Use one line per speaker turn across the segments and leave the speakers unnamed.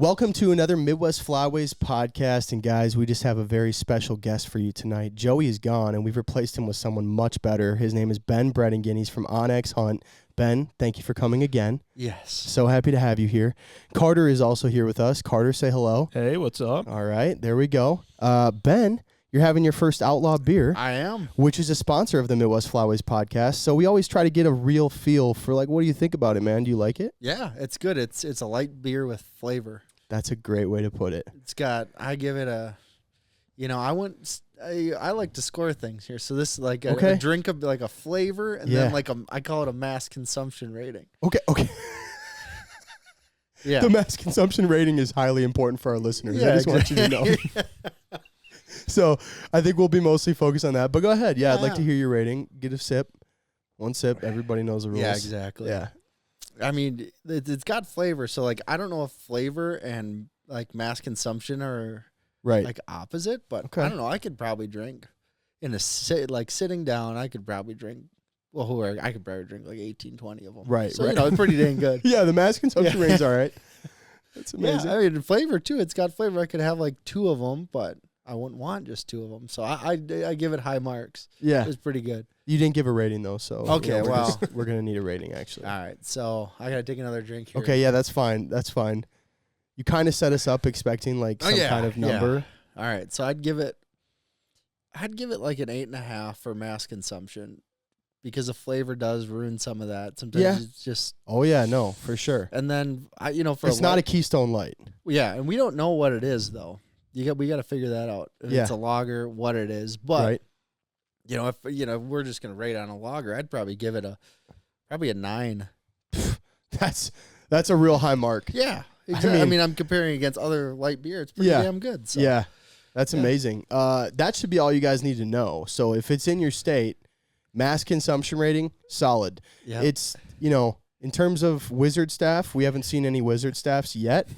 Welcome to another Midwest Flyways podcast, and guys, we just have a very special guest for you tonight. Joey is gone, and we've replaced him with someone much better. His name is Ben Brettingen. He's from onXhunt. Ben, thank you for coming again.
Yes.
So happy to have you here. Carter is also here with us. Carter, say hello.
Hey, what's up?
All right, there we go. Ben, you're having your first Outlaw beer.
I am.
Which is a sponsor of the Midwest Flyways podcast. So we always try to get a real feel for, like, what do you think about it, man? Do you like it?
Yeah, it's good. It's a light beer with flavor.
That's a great way to put it.
I give it a, I like to score things here. So this is like a drink of like a flavor, and then like I call it a mass consumption rating.
Okay.
Yeah.
The mass consumption rating is highly important for our listeners. I just want you to know. So I think we'll be mostly focused on that. But go ahead. Yeah, I'd like to hear your rating. Get a sip. One sip. Everybody knows the rules.
Yeah, exactly.
Yeah.
I mean, it's got flavor. So like, I don't know if flavor and like mass consumption are like opposite, but I don't know. I could probably drink sitting down. I could probably drink. Well, I could probably drink like 18, 20 of them.
Right.
So it's pretty dang good.
Yeah, the mass consumption rating's all right. That's amazing.
Yeah, I mean, flavor too. It's got flavor. I could have like 2 of them, but I wouldn't want just 2 of them. So I give it high marks.
Yeah,
it's pretty good.
You didn't give a rating though, so
okay.
We're gonna need a rating actually.
All right, so I gotta take another drink here.
Okay, yeah, that's fine. That's fine. You kind of set us up expecting like some kind of number.
Yeah. All right, so I'd give it like an 8.5 for mass consumption, because the flavor does ruin some of that. Sometimes it's just.
Oh yeah, no, for sure.
And then
it's not a Keystone Light.
Yeah, and we don't know what it is though. We got to figure that out. If it's a lager, what it is, but. If we're just gonna rate on a lager, I'd probably give it probably a 9.
That's a real high mark.
Yeah, exactly. I mean, I'm comparing against other light beer. It's pretty damn good. So.
Yeah, that's amazing. That should be all you guys need to know. So if it's in your state, mass consumption rating, solid. Yeah. It's in terms of wizard staff, we haven't seen any wizard staffs yet.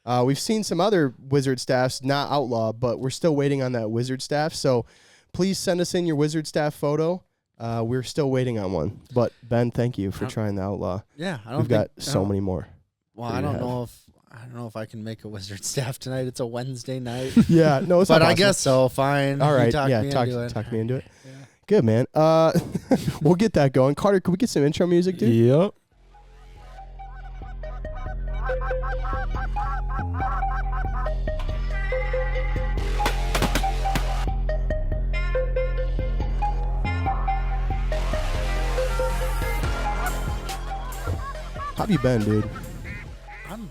We've seen some other wizard staffs, not outlaw, but we're still waiting on that wizard staff. So. Please send us in your wizard staff photo. We're still waiting on one. But Ben, thank you for trying the outlaw.
Yeah,
we've got so many more.
Well, I don't know if I can make a wizard staff tonight. It's a Wednesday night.
Yeah, no, it's not possible.
I guess so. Fine.
All right, talk me into it. Yeah. Good, man. We'll get that going. Carter, can we get some intro music, dude?
Yep.
How have you been, dude?
I'm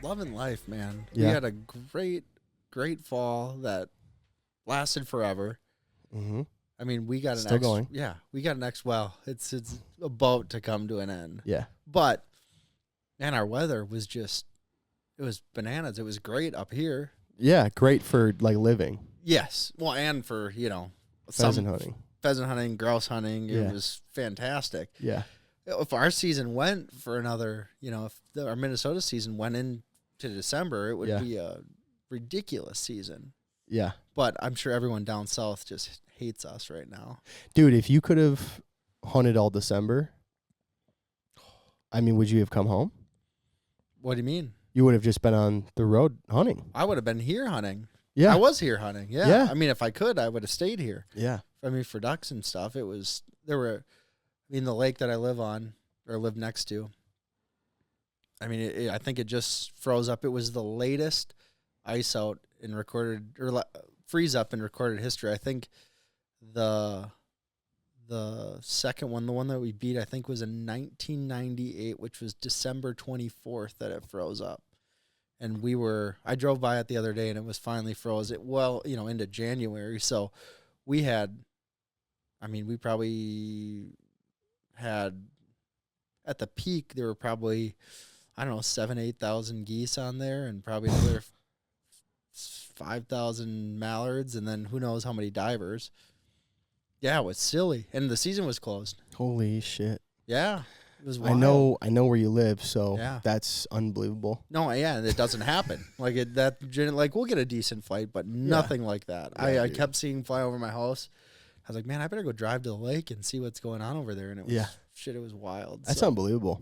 loving life, man.
Yeah.
We had a great fall that lasted forever.
Mm-hmm.
I mean, we got
still going.
Yeah, we got an next. Well, it's about to come to an end.
Yeah.
But man, our weather was it was bananas. It was great up here.
Yeah, great for like living.
Yes. Well, and for
pheasant hunting,
grouse hunting. It was fantastic.
Yeah.
If our season went for another, if our Minnesota season went into December, it would be a ridiculous season.
Yeah.
But I'm sure everyone down south just hates us right now.
Dude, if you could have hunted all December, I mean, would you have come home?
What do you mean?
You would have just been on the road hunting.
I would have been here hunting.
Yeah.
I was here hunting. Yeah. I mean, if I could, I would have stayed here.
Yeah.
I mean, for ducks and stuff, the lake that I live on or live next to, I mean, I think it just froze up. It was the latest ice out in recorded or freeze up in recorded history. I think the second one, the one that we beat, I think was in 1998, which was December 24th that it froze up. And I drove by it the other day and it was finally froze. Into January. So we probably had, at the peak, there were probably, 7,000-8,000 geese on there and probably another 5,000 mallards, and then who knows how many divers. Yeah, it was silly. And the season was closed.
Holy shit.
Yeah. It was wild.
I know where you live, so that's unbelievable.
No, yeah, it doesn't happen. We'll get a decent flight, but nothing like that. I kept seeing fly over my house. I was like, man, I better go drive to the lake and see what's going on over there. And it was it was wild.
That's unbelievable.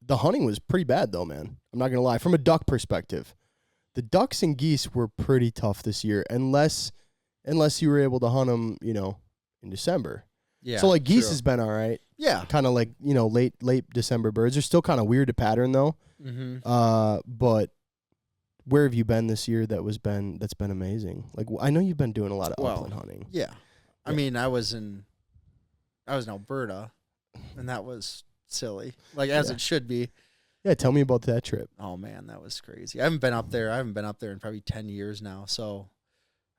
the hunting was pretty bad though, man. I'm not gonna lie. From a duck perspective, the ducks and geese were pretty tough this year, unless you were able to hunt them, in December.
Yeah.
So like geese has been all right.
Yeah.
Kind of like late December birds. They're still kind of weird to pattern though.
Mm-hmm.
But where have you been this year that's been amazing? Like I know you've been doing a lot of upland hunting.
Yeah. I mean, I was in Alberta, and that was silly, like as it should be.
Yeah, tell me about that trip.
Oh man, that was crazy. I haven't been up there in probably 10 years now. So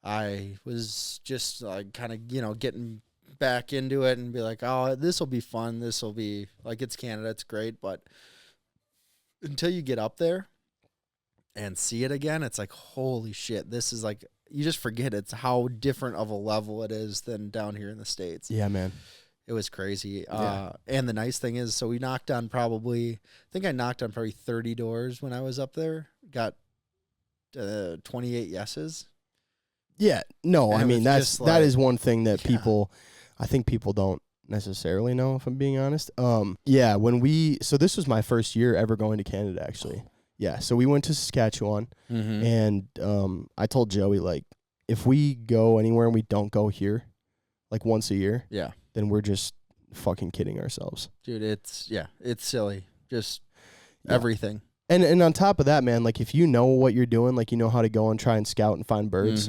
I was just like kind of, getting back into it and be like, oh, this will be fun. This will be like, it's Canada. It's great. But until you get up there and see it again, it's like, holy shit. This is like, you just forget it's how different of a level it is than down here in the States.
Yeah, man.
It was crazy.
Yeah.
And the nice thing is, so we knocked on I think I knocked on probably 30 doors when I was up there. Got 28 yeses.
Yeah. No,
And
I mean, that is one thing that I think people don't necessarily know, if I'm being honest. Yeah, so this was my first year ever going to Canada, actually. Yeah, so we went to Saskatchewan, and I told Joey, like, if we go anywhere and we don't go here, like once a year, then we're just fucking kidding ourselves.
Dude, it's silly. Just everything.
And on top of that, man, like, if you know what you're doing, like, you know how to go and try and scout and find birds,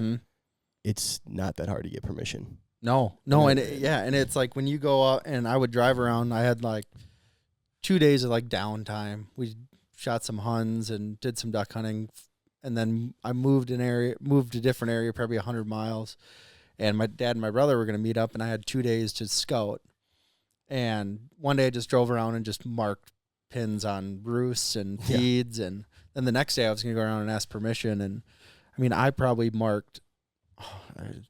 it's not that hard to get permission.
No, and it's like when you go out, and I would drive around, I had like 2 days of like downtime. We shot some huns and did some duck hunting, and then I moved a different area, probably 100 miles. And my dad and my brother were going to meet up, and I had 2 days to scout. And one day I just drove around and just marked pins on roosts and feeds. And then the next day I was going to go around and ask permission. And I mean, I probably marked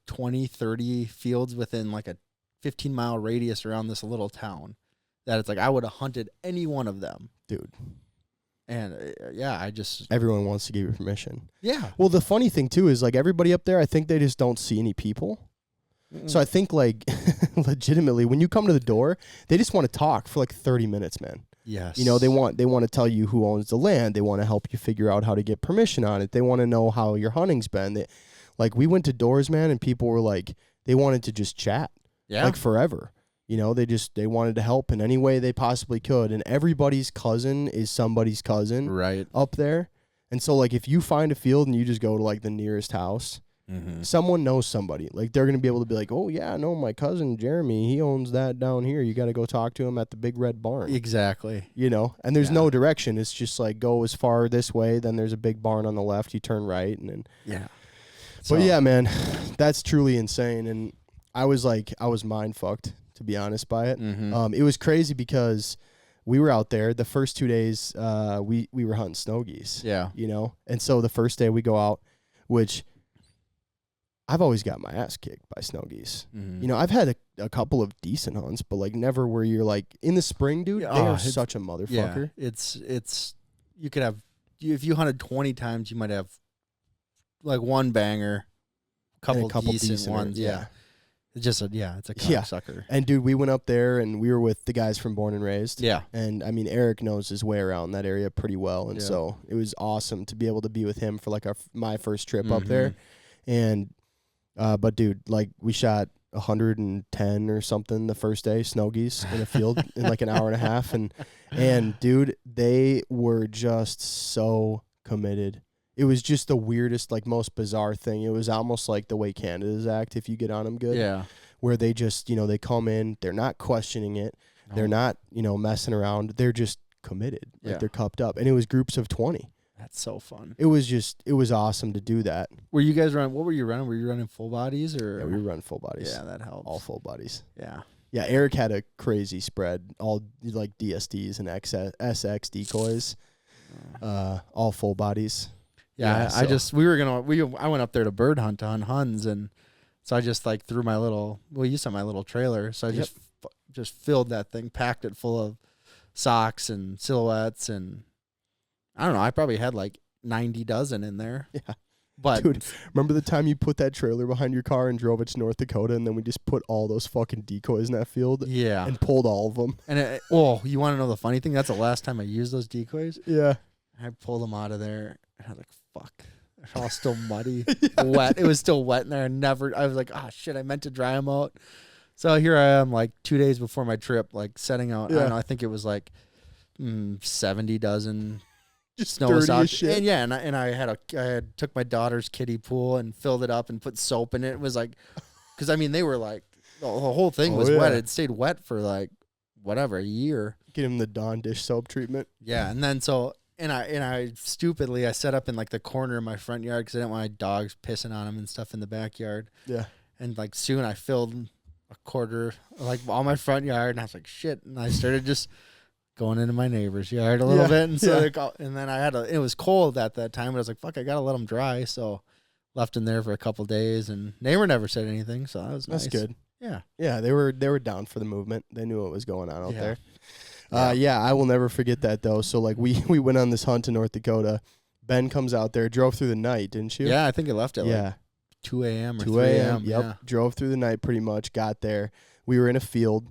20, 30 fields within like a 15-mile radius around this little town that it's like I would have hunted any one of them.
Dude.
And
everyone wants to give you permission.
Yeah.
Well, the funny thing too is like everybody up there, I think they just don't see any people. So I think like legitimately when you come to the door, they just want to talk for like 30 minutes, man.
Yes.
They want to tell you who owns the land. They want to help you figure out how to get permission on it. They want to know how your hunting's been. We went to doors, man, and people were like, they wanted to just chat. Yeah. Like forever. They wanted to help in any way they possibly could. And everybody's cousin is somebody's cousin up there. And so, like, if you find a field and you just go to, like, the nearest house, someone knows somebody. Like, they're going to be able to be like, oh, yeah, no, my cousin Jeremy, he owns that down here. You got to go talk to him at the big red barn.
Exactly.
And there's no direction. It's just, like, go as far this way, then there's a big barn on the left. You turn right, and then.
Yeah.
But, yeah, man, that's truly insane. And I was mind fucked, to be honest, by it. It was crazy because we were out there the first 2 days. We were hunting snow geese. Yeah, and so the first day we go out, which I've always got my ass kicked by snow geese. I've had a couple of decent hunts, but like never where you're like in the spring, dude. They are such a motherfucker.
Yeah, it's you could have if you hunted 20 times, you might have like one banger, a couple decent ones. Yeah. It's just it's a cocksucker.
And dude, we went up there and we were with the guys from Born and Raised.
Yeah.
And I mean, Eric knows his way around that area pretty well. And so it was awesome to be able to be with him for like my first trip up there. And, but dude, like we shot 110 or something the first day, snow geese in a field in like an hour and a half. And dude, they were just so committed. It was just the weirdest, like, most bizarre thing. It was almost like the way Canada's act if you get on them good. Yeah. Where they just, they come in, they're not questioning it. No. They're not, messing around. They're just committed. Like, they're cupped up. And it was groups of 20.
That's so fun.
It was awesome to do that.
Were you guys running, what were you running? Were you running full bodies or?
Yeah, we were running full bodies.
Yeah, that helps.
All full bodies.
Yeah.
Yeah, Eric had a crazy spread. All, like, DSDs and SX decoys. All full bodies.
Yeah, I went up there to bird hunt on Huns, and so I just like threw my little, you saw my little trailer, so I just filled that thing, packed it full of socks and silhouettes, and I don't know, I probably had like 90 dozen in there.
Yeah.
But
dude, remember the time you put that trailer behind your car and drove it to North Dakota, and then we just put all those fucking decoys in that field?
Yeah.
And pulled all of them.
And you want to know the funny thing? That's the last time I used those decoys.
Yeah.
I pulled them out of there, and I was like, fuck. They're all still muddy, wet. It was still wet in there. I was like, oh, shit, I meant to dry them out. So here I am, like 2 days before my trip, like setting out. I don't know, I think it was like 70 dozen
just
snow socks.
Shit.
And I took my daughter's kiddie pool and filled it up and put soap in it. It was like, because I mean, they were like, the whole thing was wet. It stayed wet for like, whatever, a year.
Get him the Dawn dish soap treatment.
Yeah. And then And I stupidly, I set up in like the corner of my front yard because I didn't want my dogs pissing on them and stuff in the backyard.
Yeah.
And like soon I filled a quarter, like all my front yard, and I was like, shit. And I started just going into my neighbor's yard a little bit. And so, and then it was cold at that time, but I was like, fuck, I got to let them dry. So left them there for a couple days, and neighbor never said anything. So that was nice.
That's good.
Yeah.
Yeah. They were down for the movement. They knew what was going on out there. I will never forget that though. So like we went on this hunt in North Dakota. Ben comes out there, drove through the night, didn't you?
Yeah, I think it left at like 2 a.m. or
2
3 a.m.
Yep.
Yeah.
Drove through the night pretty much, got there. We were in a field,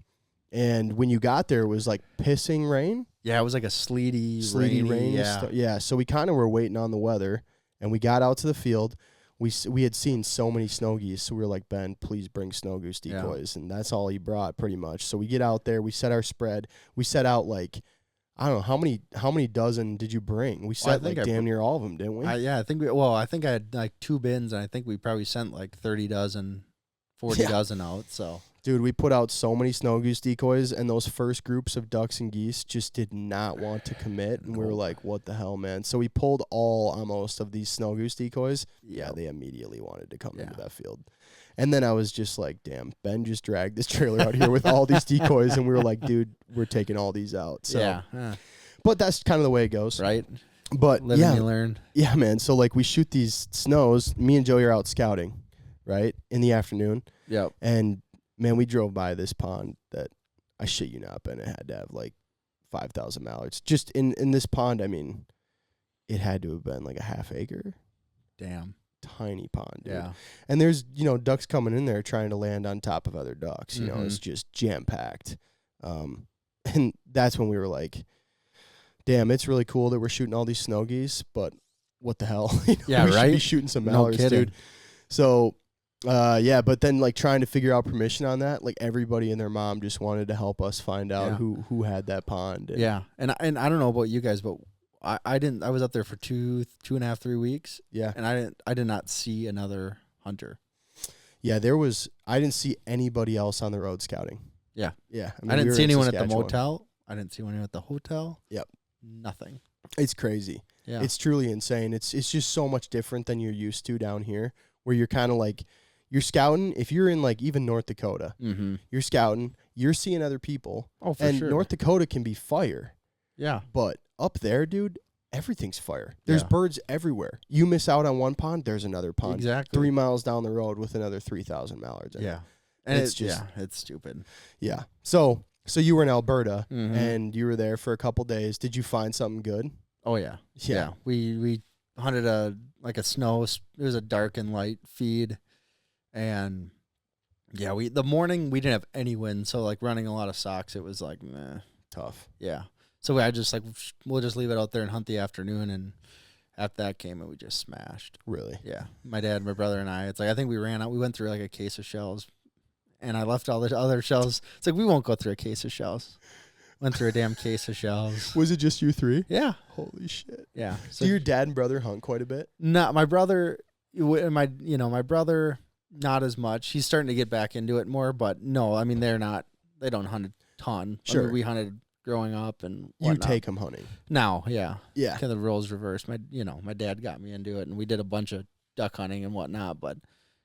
and when you got there, it was like pissing rain.
Yeah, it was like a sleety
rain.
Yeah.
Yeah, so we kind of were waiting on the weather, and we got out to the field. We had seen so many snow geese, so we were like, Ben, please bring snow goose decoys, and that's all he brought pretty much. So we get out there, we set our spread. We set out like, I don't know, how many dozen did you bring? We set damn near all of them, didn't we?
I think I had like 2 bins, and I think we probably sent like 30 dozen, 40 dozen out, so.
Dude, we put out so many snow goose decoys, and those first groups of ducks and geese just did not want to commit, and we were like, what the hell, man? So we pulled almost of these snow goose decoys. Yeah, they immediately wanted to come into that field. And then I was just like, damn, Ben just dragged this trailer out here with all these decoys, and we were like, dude, we're taking all these out. So, but that's kind of the way it goes.
Right.
But
you learn.
Yeah, man. So like we shoot these snows. Me and Joey are out scouting, right, in the afternoon.
Yep.
And man, we drove by this pond that, I shit you not, Ben, it had to have like 5,000 mallards. Just in this pond, I mean, it had to have been like a half acre.
Damn.
Tiny pond, dude.
Yeah.
And there's, ducks coming in there trying to land on top of other ducks. You know, it's just jam-packed. And that's when we were like, damn, it's really cool that we're shooting all these snow geese, but what the hell? We should be shooting some mallards, dude. So... but then like trying to figure out permission on that, like everybody and their mom just wanted to help us find out who had that pond.
And I don't know about you guys, but I was up there for 2.5, 3 weeks.
Yeah.
And I did not see another hunter.
Yeah, I didn't see anybody else on the road scouting.
Yeah.
Yeah.
I didn't see anyone at the motel. I didn't see anyone at the hotel.
Yep.
Nothing.
It's crazy. Yeah. It's truly insane. It's just so much different than you're used to down here, where you're kind of like, you're scouting. If you're in like even North Dakota, you're scouting, you're seeing other people.
Oh, for sure.
And North Dakota can be fire.
Yeah.
But up there, dude, everything's fire. There's birds everywhere. You miss out on one pond, there's another pond.
Exactly.
3 miles down the road with another 3,000 mallards.
Yeah. And it's just, it's stupid.
Yeah. So you were in Alberta and you were there for a couple days. Did you find something good?
Oh yeah. Yeah. We hunted a snow. It was a dark and light feed. And the morning we didn't have any wind, so like running a lot of socks, it was like meh,
tough.
Yeah. So I just like we'll just leave it out there and hunt the afternoon, and after that came and we just smashed.
Really?
Yeah. My dad, my brother, and I. It's like I think we ran out. We went through like a case of shells, and I left all the other shells. It's like we won't go through a case of shells. Went through a damn case of shells.
Was it just you 3?
Yeah.
Holy shit.
Yeah.
So your dad and brother hunt quite a bit?
No, my brother, my brother. Not as much. He's starting to get back into it more, but no, I mean, they don't hunt a ton.
Sure.
I mean, we hunted growing up and whatnot.
You take them hunting.
Now, yeah.
Yeah.
Kind of the roles reversed. My dad got me into it, and we did a bunch of duck hunting and whatnot, but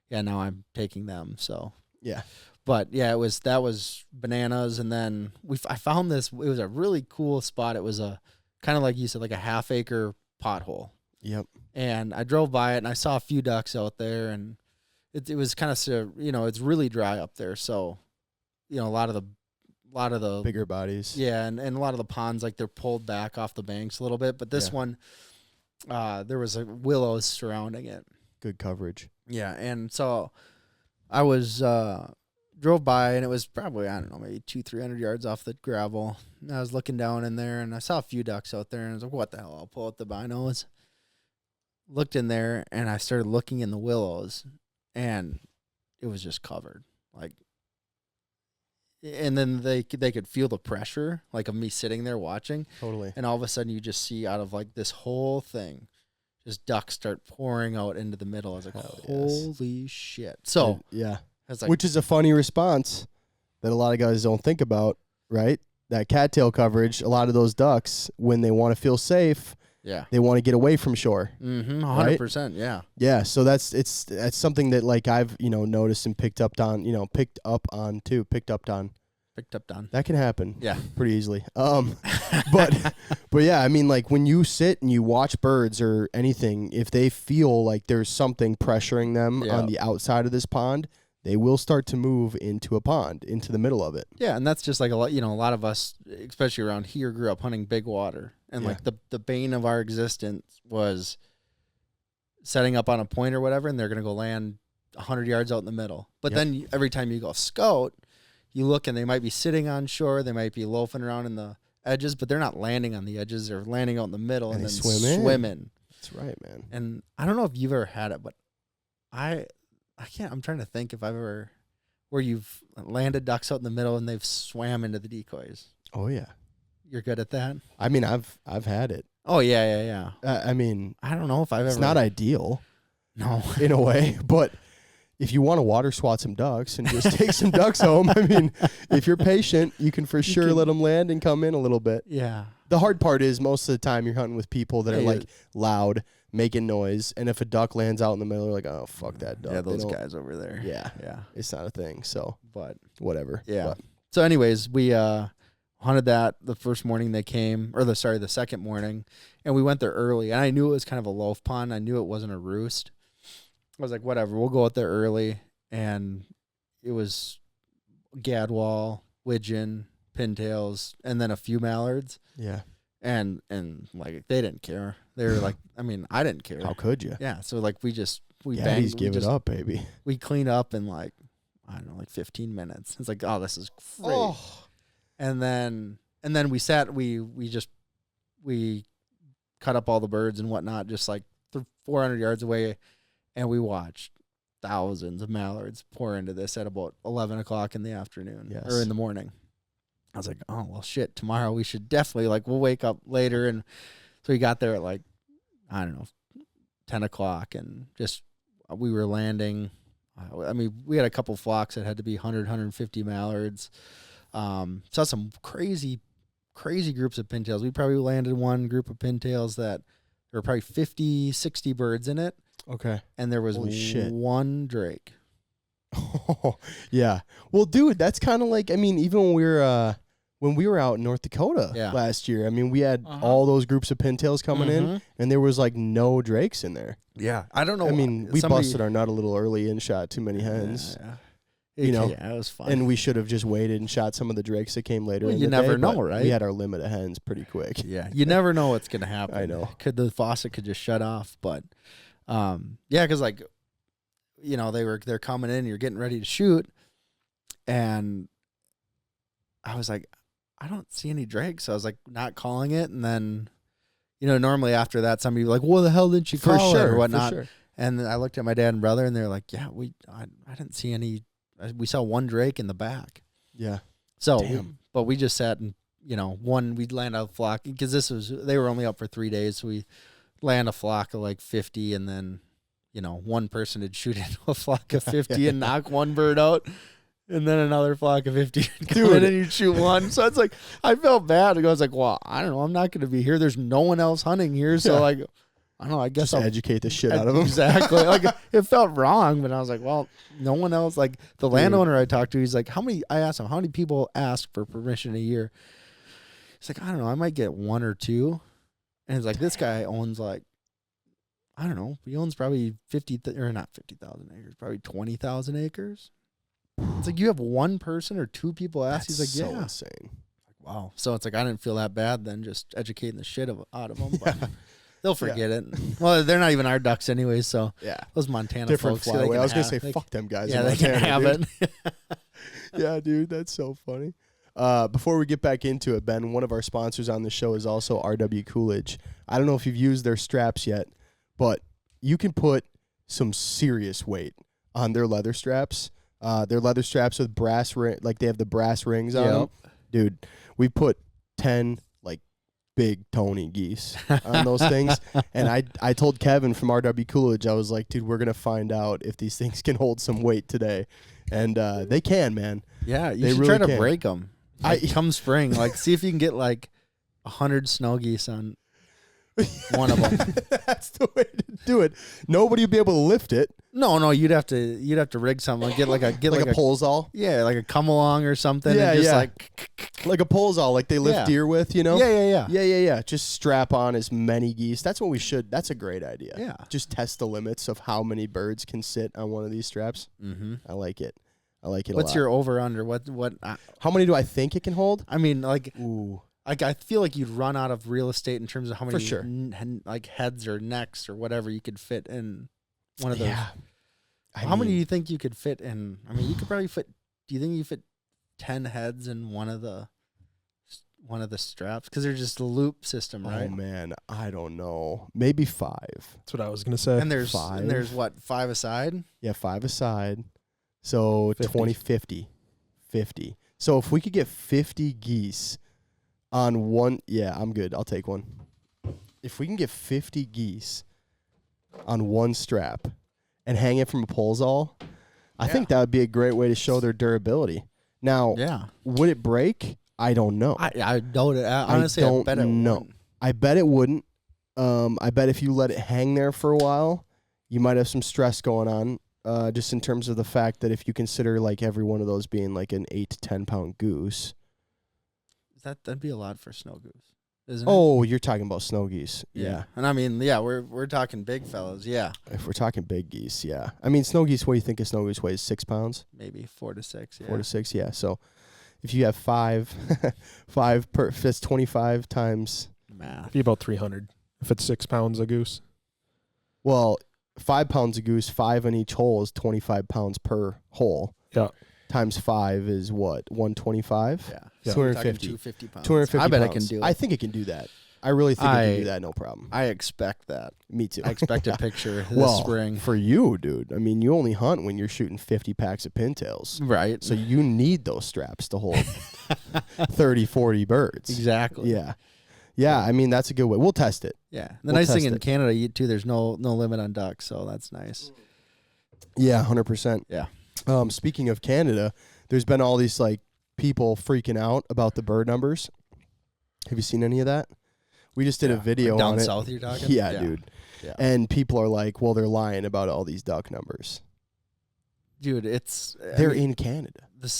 yeah, now I'm taking them, so.
Yeah.
But yeah, that was bananas, and then I found this, it was a really cool spot. It was a, kind of like you said, like a half acre pothole.
Yep.
And I drove by it, and I saw a few ducks out there, and it was kind of, it's really dry up there. So, a lot of the
bigger bodies.
Yeah. And a lot of the ponds, like they're pulled back off the banks a little bit, but this one, there was willows surrounding it.
good coverage.
Yeah, and so I was drove by, and it was probably, I don't know, maybe 200-300 yards off the gravel. And I was looking down in there, and I saw a few ducks out there, and I was like, what the hell? I'll pull out the binos. Looked in there, and I started looking in the willows, and it was just covered. Like, and then they could feel the pressure, like, of me sitting there watching.
Totally.
And all of a sudden, you just see out of, like, this whole thing, just ducks start pouring out into the middle. I was like, holy shit. So,
yeah.
Like,
which is a funny response that a lot of guys don't think about, right? That cattail coverage, a lot of those ducks, when they want to feel safe, they want to get away from shore.
100%, right? Yeah.
Yeah, so that's something that, like, I've, noticed and picked up on. That can happen.
Yeah.
Pretty easily. But yeah, I mean, like, when you sit and you watch birds or anything, if they feel like there's something pressuring them on the outside of this pond, they will start to move into a pond, into the middle of it.
Yeah, and that's just like a lot of us, especially around here, grew up hunting big water. And like the bane of our existence was setting up on a point or whatever, and they're going to go land 100 yards out in the middle. But then every time you go scout, you look and they might be sitting on shore, they might be loafing around in the edges, but they're not landing on the edges, they're landing out in the middle and then swimming.
That's right, man.
And I don't know if you've ever had it, but I'm trying to think if I've ever, where you've landed ducks out in the middle and they've swam into the decoys.
Oh yeah.
You're good at that?
I mean, I've had it.
Oh yeah.
I mean,
I don't know if I've ever.
It's not ideal.
No.
In a way, but if you want to water swat some ducks and just take some ducks home, I mean, if you're patient, you can let them land and come in a little bit.
Yeah.
The hard part is most of the time you're hunting with people that are like loud, making noise, and if a duck lands out in the middle, you're like, oh, fuck that duck.
Yeah, those guys over there.
Yeah. It's not a thing, so.
But.
Whatever.
Yeah.
But.
So anyways, we hunted that the first morning they came, or the second morning, and we went there early, and I knew it was kind of a loaf pond. I knew it wasn't a roost. I was like, whatever, we'll go out there early, and it was gadwall, widgeon, pintails, and then a few mallards.
Yeah.
And like they didn't care. They were like, I mean, I didn't care.
How could you?
Yeah. So like we
banged. Give it up, baby.
We cleaned up in like, I don't know, like 15 minutes. It's like, oh, this is great.
Oh.
And then we sat. We cut up all the birds and whatnot, just like 400 yards away, and we watched thousands of mallards pour into this at about 11 o'clock in the afternoon or in the morning. I was like, oh, well, shit, tomorrow we should definitely, like, we'll wake up later. And so we got there at, like, I don't know, 10 o'clock, and just we were landing. I mean, we had a couple flocks that had to be 100, 150 mallards. Saw some crazy groups of pintails. We probably landed one group of pintails that there were probably 50, 60 birds in it.
Okay.
And there was one drake.
Oh, yeah. Well, dude, that's kind of like, I mean, even when we were out in North Dakota last year, I mean, we had all those groups of pintails coming in, and there was like no drakes in there.
Yeah. I don't know.
I mean, we busted our nut a little early and shot too many hens.
Yeah.
It
was fun.
And we should have just waited and shot some of the drakes that came later.
Well,
in
you
the
never
day,
know, right?
We had our limit of hens pretty quick.
Yeah. You never know what's going to happen.
I know.
The faucet could just shut off. But, because like, they're coming in, you're getting ready to shoot, and I was like, I don't see any drakes. So I was like, not calling it, and then, normally after that, somebody would be like, "What the hell didn't you call it?" or whatnot.
For sure.
And then I looked at my dad and brother, and they're like, "Yeah, I didn't see any. We saw one drake in the back."
Yeah.
So, but we just sat and we'd land a flock because they were only up for 3 days. So we land a flock of like 50, and then. One person would shoot into a flock of 50 and knock one bird out, and then another flock of 50 would come in and you'd shoot one. So it's like, I felt bad. I was like, well, I don't know. I'm not going to be here. There's no one else hunting here. So like, I don't know. I guess I'll
educate the shit out of them.
Exactly. Like it felt wrong, but I was like, well, no one else. Like the landowner I talked to, he's like, I asked him, how many people ask for permission a year? He's like, I don't know. I might get one or two. And he's like, this guy owns like, I don't know. He owns probably not 50,000 acres, probably 20,000 acres. It's like you have one person or two people ask. He's like,
so
yeah,
insane.
Like, wow. So it's like I didn't feel that bad then, just educating the shit out of them. But They'll forget it. Well, they're not even our ducks anyway, so
Yeah.
those Montana
Different
folks.
Flyway. I was going to say, fuck them guys.
Yeah,
in
they can
Montana,
have
dude.
it.
Yeah, dude, that's so funny. Before we get back into it, Ben, one of our sponsors on the show is also RW Coolidge. I don't know if you've used their straps yet, but you can put some serious weight on their leather straps. Their leather straps with brass like they have the brass rings on them. Dude, we put 10 like big Tony geese on those things. And I told Kevin from RW Coolidge, I was like, dude, we're going to find out if these things can hold some weight today. And they can, man.
Yeah, you
they
should
really
try to
can.
break them. Come spring, like see if you can get like 100 snow geese on one of them.
That's the way to do it. Nobody would be able to lift it.
No, you'd have to rig something. Like get like a
polesall.
Yeah, like a come along or something.
Yeah,
and just
like a polesall, like they lift deer with, you know.
Yeah.
Just strap on as many geese. That's what we should. That's a great idea.
Yeah.
Just test the limits of how many birds can sit on one of these straps.
Mm-hmm.
I like it. I like it.
What's
a lot.
your over under? What?
How many do I think it can hold?
I mean, like,
ooh.
Like I feel like you'd run out of real estate in terms of how many
For sure.
like heads or necks or whatever you could fit in one of those.
Yeah.
How many do you think you could fit in? I mean, you could probably fit. Do you think you fit 10 heads in one of the straps? Because they're just a loop system, right?
Oh man, I don't know. Maybe 5.
That's what I was gonna say.
And there's
5.
And there's what, 5 aside?
Yeah, 5 aside. So
50.
50. So if we could get 50 geese on one, yeah, I'm good. I'll take one. If we can get 50 geese on one strap and hang it from a polesall, I think that would be a great way to show their durability. Now, would it break? I don't know.
I doubt it. Honestly, I bet it wouldn't.
I bet it wouldn't. I bet if you let it hang there for a while, you might have some stress going on. Just in terms of the fact that if you consider like every one of those being like an 8 to 10 pound goose,
that'd be a lot for snow goose, isn't it?
Oh, you're talking about snow geese, yeah.
And I mean, we're talking big fellas, yeah.
If we're talking big geese, yeah. I mean, snow geese. What do you think a snow goose weighs? 6 pounds?
Maybe 4 to 6. Yeah.
4 to 6, yeah. So if you have 5, 5 per, if that's 25 times
math,
be about 300 if it's 6 pounds a goose.
Well. 5 pounds of goose, 5 on each hole is 25 pounds per hole.
Yeah.
Times 5 is what? 125?
Yeah.
250.
250 pounds.
250
I bet
pounds.
it can do it.
I think it can do that. I really think it can do that, no problem.
I expect that.
Me too.
I expect a picture this spring.
For you, dude. I mean, you only hunt when you're shooting 50 packs of pintails.
Right.
So you need those straps to hold 30, 40 birds.
Exactly.
Yeah. Yeah, I mean, that's a good way. We'll test it.
Yeah. The nice thing in Canada, too, there's no limit on ducks, so that's nice.
Yeah, 100%.
Yeah.
Speaking of Canada, there's been all these, like, people freaking out about the bird numbers. Have you seen any of that? We just did a video
down
on it.
south you're talking?
Yeah, dude. Yeah. And people are like, well, they're lying about all these duck numbers.
Dude,
they're in Canada.
The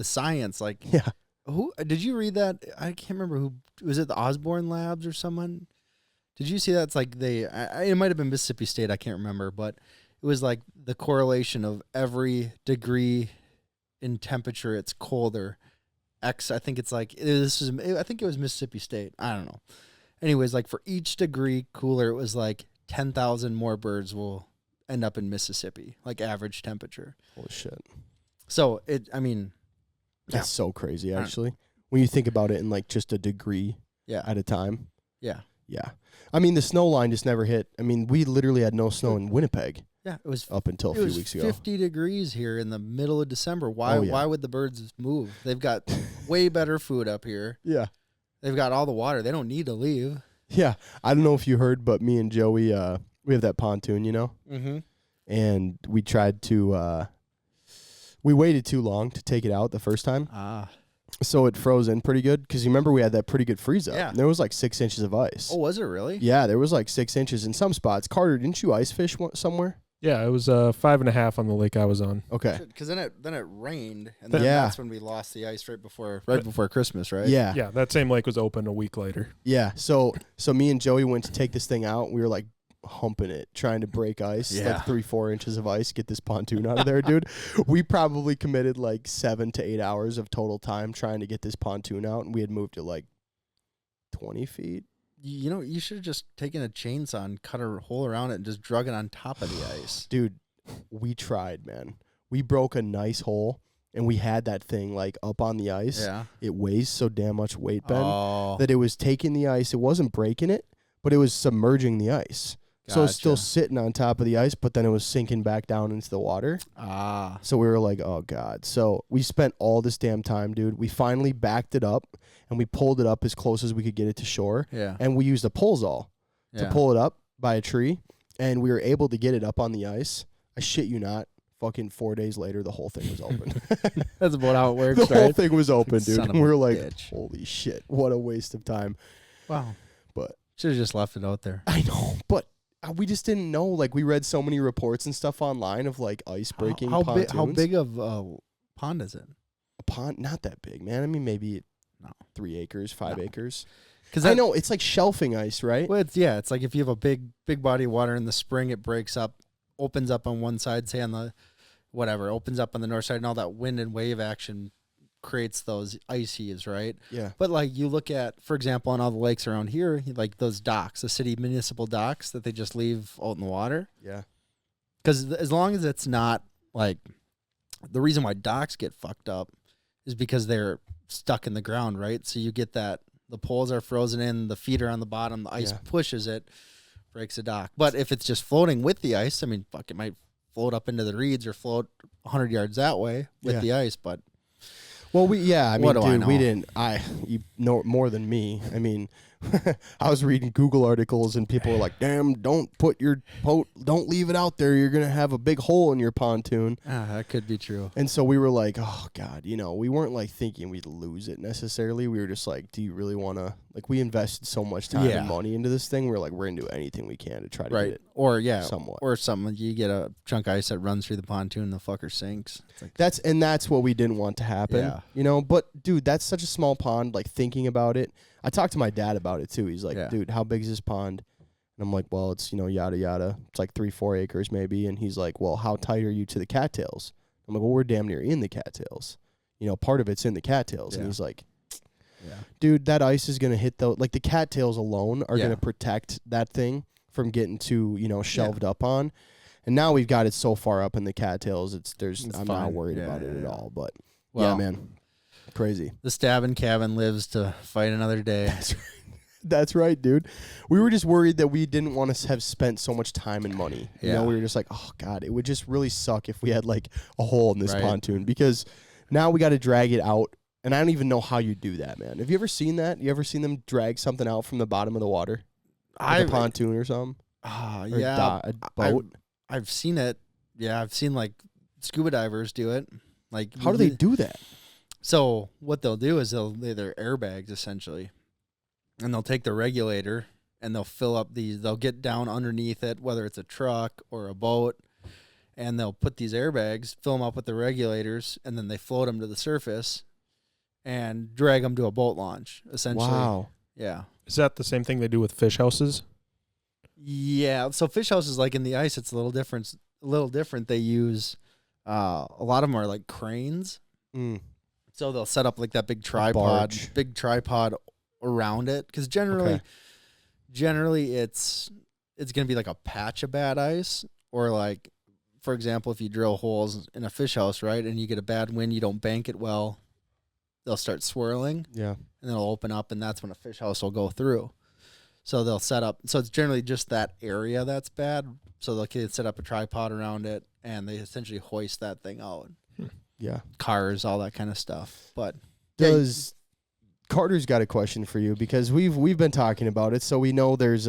science, like...
Yeah.
Who did you read that? I can't remember who was it. The Osborne Labs or someone? Did you see that? It's like it might have been Mississippi State. I can't remember, but it was like the correlation of every degree in temperature. It's colder. X. I think it's like I think it was Mississippi State. I don't know. Anyways, like for each degree cooler, it was like 10,000 more birds will end up in Mississippi, like average temperature.
Holy shit.
So I mean.
That's so crazy, actually. When you think about it in like just a degree at a time.
Yeah.
Yeah. I mean, the snow line just never hit. I mean, we literally had no snow in Winnipeg.
Yeah, it was
up until a few weeks ago.
50 degrees here in the middle of December. Why would the birds move? They've got way better food up here.
Yeah.
They've got all the water. They don't need to leave.
Yeah. I don't know if you heard, but me and Joey, we have that pontoon, you know?
Mm-hmm.
And we tried to... we waited too long to take it out the first time. So it froze in pretty good. Because you remember we had that pretty good freeze up.
Yeah.
And there was like 6 inches of ice.
Oh, was it really?
Yeah, there was like 6 inches in some spots. Carter, didn't you ice fish somewhere?
Yeah, it was 5.5 on the lake I was on.
Okay.
Because then it rained, and then that's when we lost the ice right before Christmas, right?
Yeah.
Yeah, that same lake was open a week later.
Yeah. So me and Joey went to take this thing out. We were like humping it, trying to break ice, like 3-4 inches of ice, get this pontoon out of there, dude. We probably committed like 7 to 8 hours of total time trying to get this pontoon out, and we had moved it like 20 feet
You know, you should have just taken a chainsaw and cut a hole around it and just drug it on top of the ice.
Dude, we tried, man. We broke a nice hole, and we had that thing, like, up on the ice.
Yeah.
It weighs so damn much weight, Ben,
Oh.
that it was taking the ice. It wasn't breaking it, but it was submerging the ice. So it's still
Gotcha.
sitting on top of the ice, but then it was sinking back down into the water.
Ah.
So we were like, oh, God. So we spent all this damn time, dude. We finally backed it up, and we pulled it up as close as we could get it to shore.
Yeah.
And we used a pullsaw to
Yeah.
pull it up by a tree, and we were able to get it up on the ice. I shit you not. Fucking 4 days later, the whole thing was open.
That's about how it works,
The whole
right?
thing was open, dude.
Son of
And we
a
were like,
bitch.
holy shit, what a waste of time.
Wow.
But
should have just left it out there.
I know, but we just didn't know. Like, we read so many reports and stuff online of, like, ice breaking pontoons.
How big of a pond is it?
A pond? Not that big, man. I mean, maybe
No.
3 acres, 5
No.
acres.
Because
I know, it's like shelving ice, right?
Well, it's like if you have a big body of water in the spring, it breaks up, opens up on one side, say on the opens up on the north side, and all that wind and wave action creates those ice heaves, right?
Yeah.
But like you look at, for example, on all the lakes around here, like those docks, the city municipal docks that they just leave out in the water.
Yeah.
Because as long as it's not like, the reason why docks get fucked up is because they're stuck in the ground, right? So you get that the poles are frozen in, the feet are on the bottom, the ice
Yeah.
pushes it, breaks the dock. But if it's just floating with the ice, I mean, fuck, it might float up into the reeds or float 100 yards that way with
Yeah.
the ice. But
Well, I mean,
What do I
dude, we
know?
didn't. You know more than me. I mean, I was reading Google articles and people were like, "Damn, don't leave it out there. You're gonna have a big hole in your pontoon."
that could be true.
And so we were like, "Oh God," we weren't like thinking we'd lose it necessarily. We were just like, "Do you really want to?" Like, we invested so much time
Yeah.
and money into this thing. We're like, we're gonna do anything we can to try to get
Right.
it
Or, yeah.
somewhat.
Or something. You get a chunk of ice that runs through the pontoon and the fucker sinks. It's like,
That's what we didn't want to happen.
Yeah.
But dude, that's such a small pond. Like, thinking about it, I talked to my dad about it too. He's like,
Yeah.
dude, how big is this pond? And I'm like, well, it's yada yada. It's like 3-4 acres maybe. And he's like, well, how tight are you to the cattails? I'm like, well, we're damn near in the cattails. Part of it's in the cattails. And
Yeah.
he's like,
yeah.
dude, that ice is gonna hit the cattails alone are
Yeah.
gonna protect that thing from getting too shelved up on. And now we've got it so far up in the cattails. I'm not
fine.
worried
Yeah,
about it at
yeah.
all. But yeah,
Well,
man, crazy.
The stabbing cabin lives to fight another day.
That's right. That's right, dude. We were just worried that we didn't want to have spent so much time and money.
Yeah.
We were just like, oh God, it would just really suck if we had like a hole in this
Right.
pontoon, because now we got to drag it out. And I don't even know how you do that, man. Have you ever seen that? You ever seen them drag something out from the bottom of the water? Like a pontoon or something? Or
Yeah.
a boat?
I've seen it. Yeah, I've seen like scuba divers do it. Like,
How do they do that?
So what they'll do is they're airbags essentially, and they'll take the regulator and they'll fill up these. They'll get down underneath it, whether it's a truck or a boat, and they'll put these airbags, fill them up with the regulators, and then they float them to the surface and drag them to a boat launch. Essentially,
Wow.
yeah.
Is that the same thing they do with fish houses?
Yeah, so fish houses, like in the ice, it's a little different. They use a lot of them are like cranes.
Mm.
So they'll set up like that big
barge.
tripod around it, because generally it's gonna be like a patch of bad ice, or like, for example, if you drill holes in a fish house, right, and you get a bad wind, you don't bank it well, they'll start swirling.
Yeah.
And they'll open up, and that's when a fish house will go through. So they'll set up. So it's generally just that area that's bad. So they'll set up a tripod around it, and they essentially hoist that thing out.
Yeah.
Cars, all that kind of stuff. But
Does Carter's got a question for you, because we've been talking about it, so we know there's